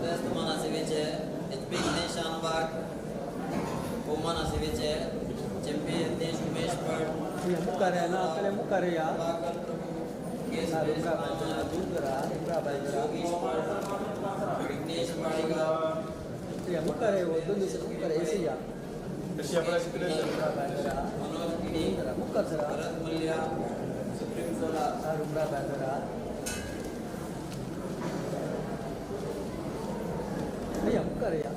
व्यस्त माना से विजय एचपी निशान बाग ओमाना से विजय चंपी देश उमेश भट्ट मुकरेया ना अकले मुकरेया बागल प्रभु केस रुम्रा बादरा दूसरा रुम्रा बादरा विघ्नेश पाड़िका या मुकरे वो दो मिसड़ा मुकरे ऐसिया कृष्या पड़ा सिकले रुम्रा बादरा मनोज किणी मुकसरा भरत मल्लिया सुप्रीम सोला रुम्रा बादरा भैया मुकरेया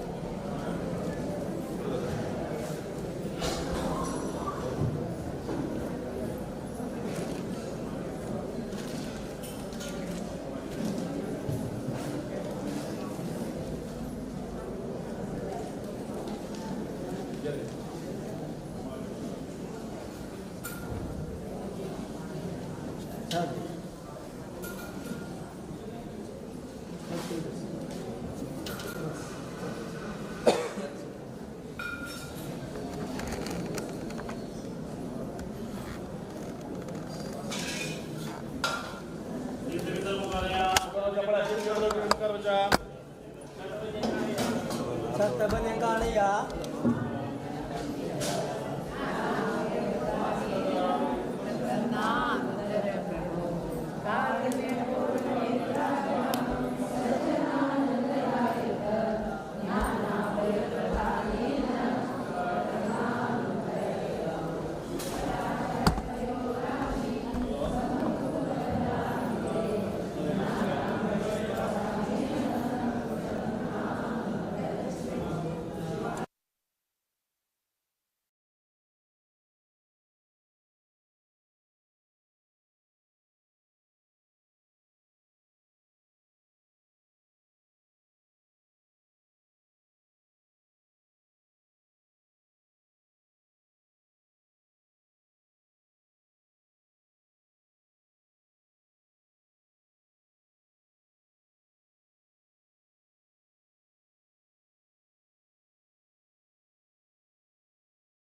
सत बने कालिया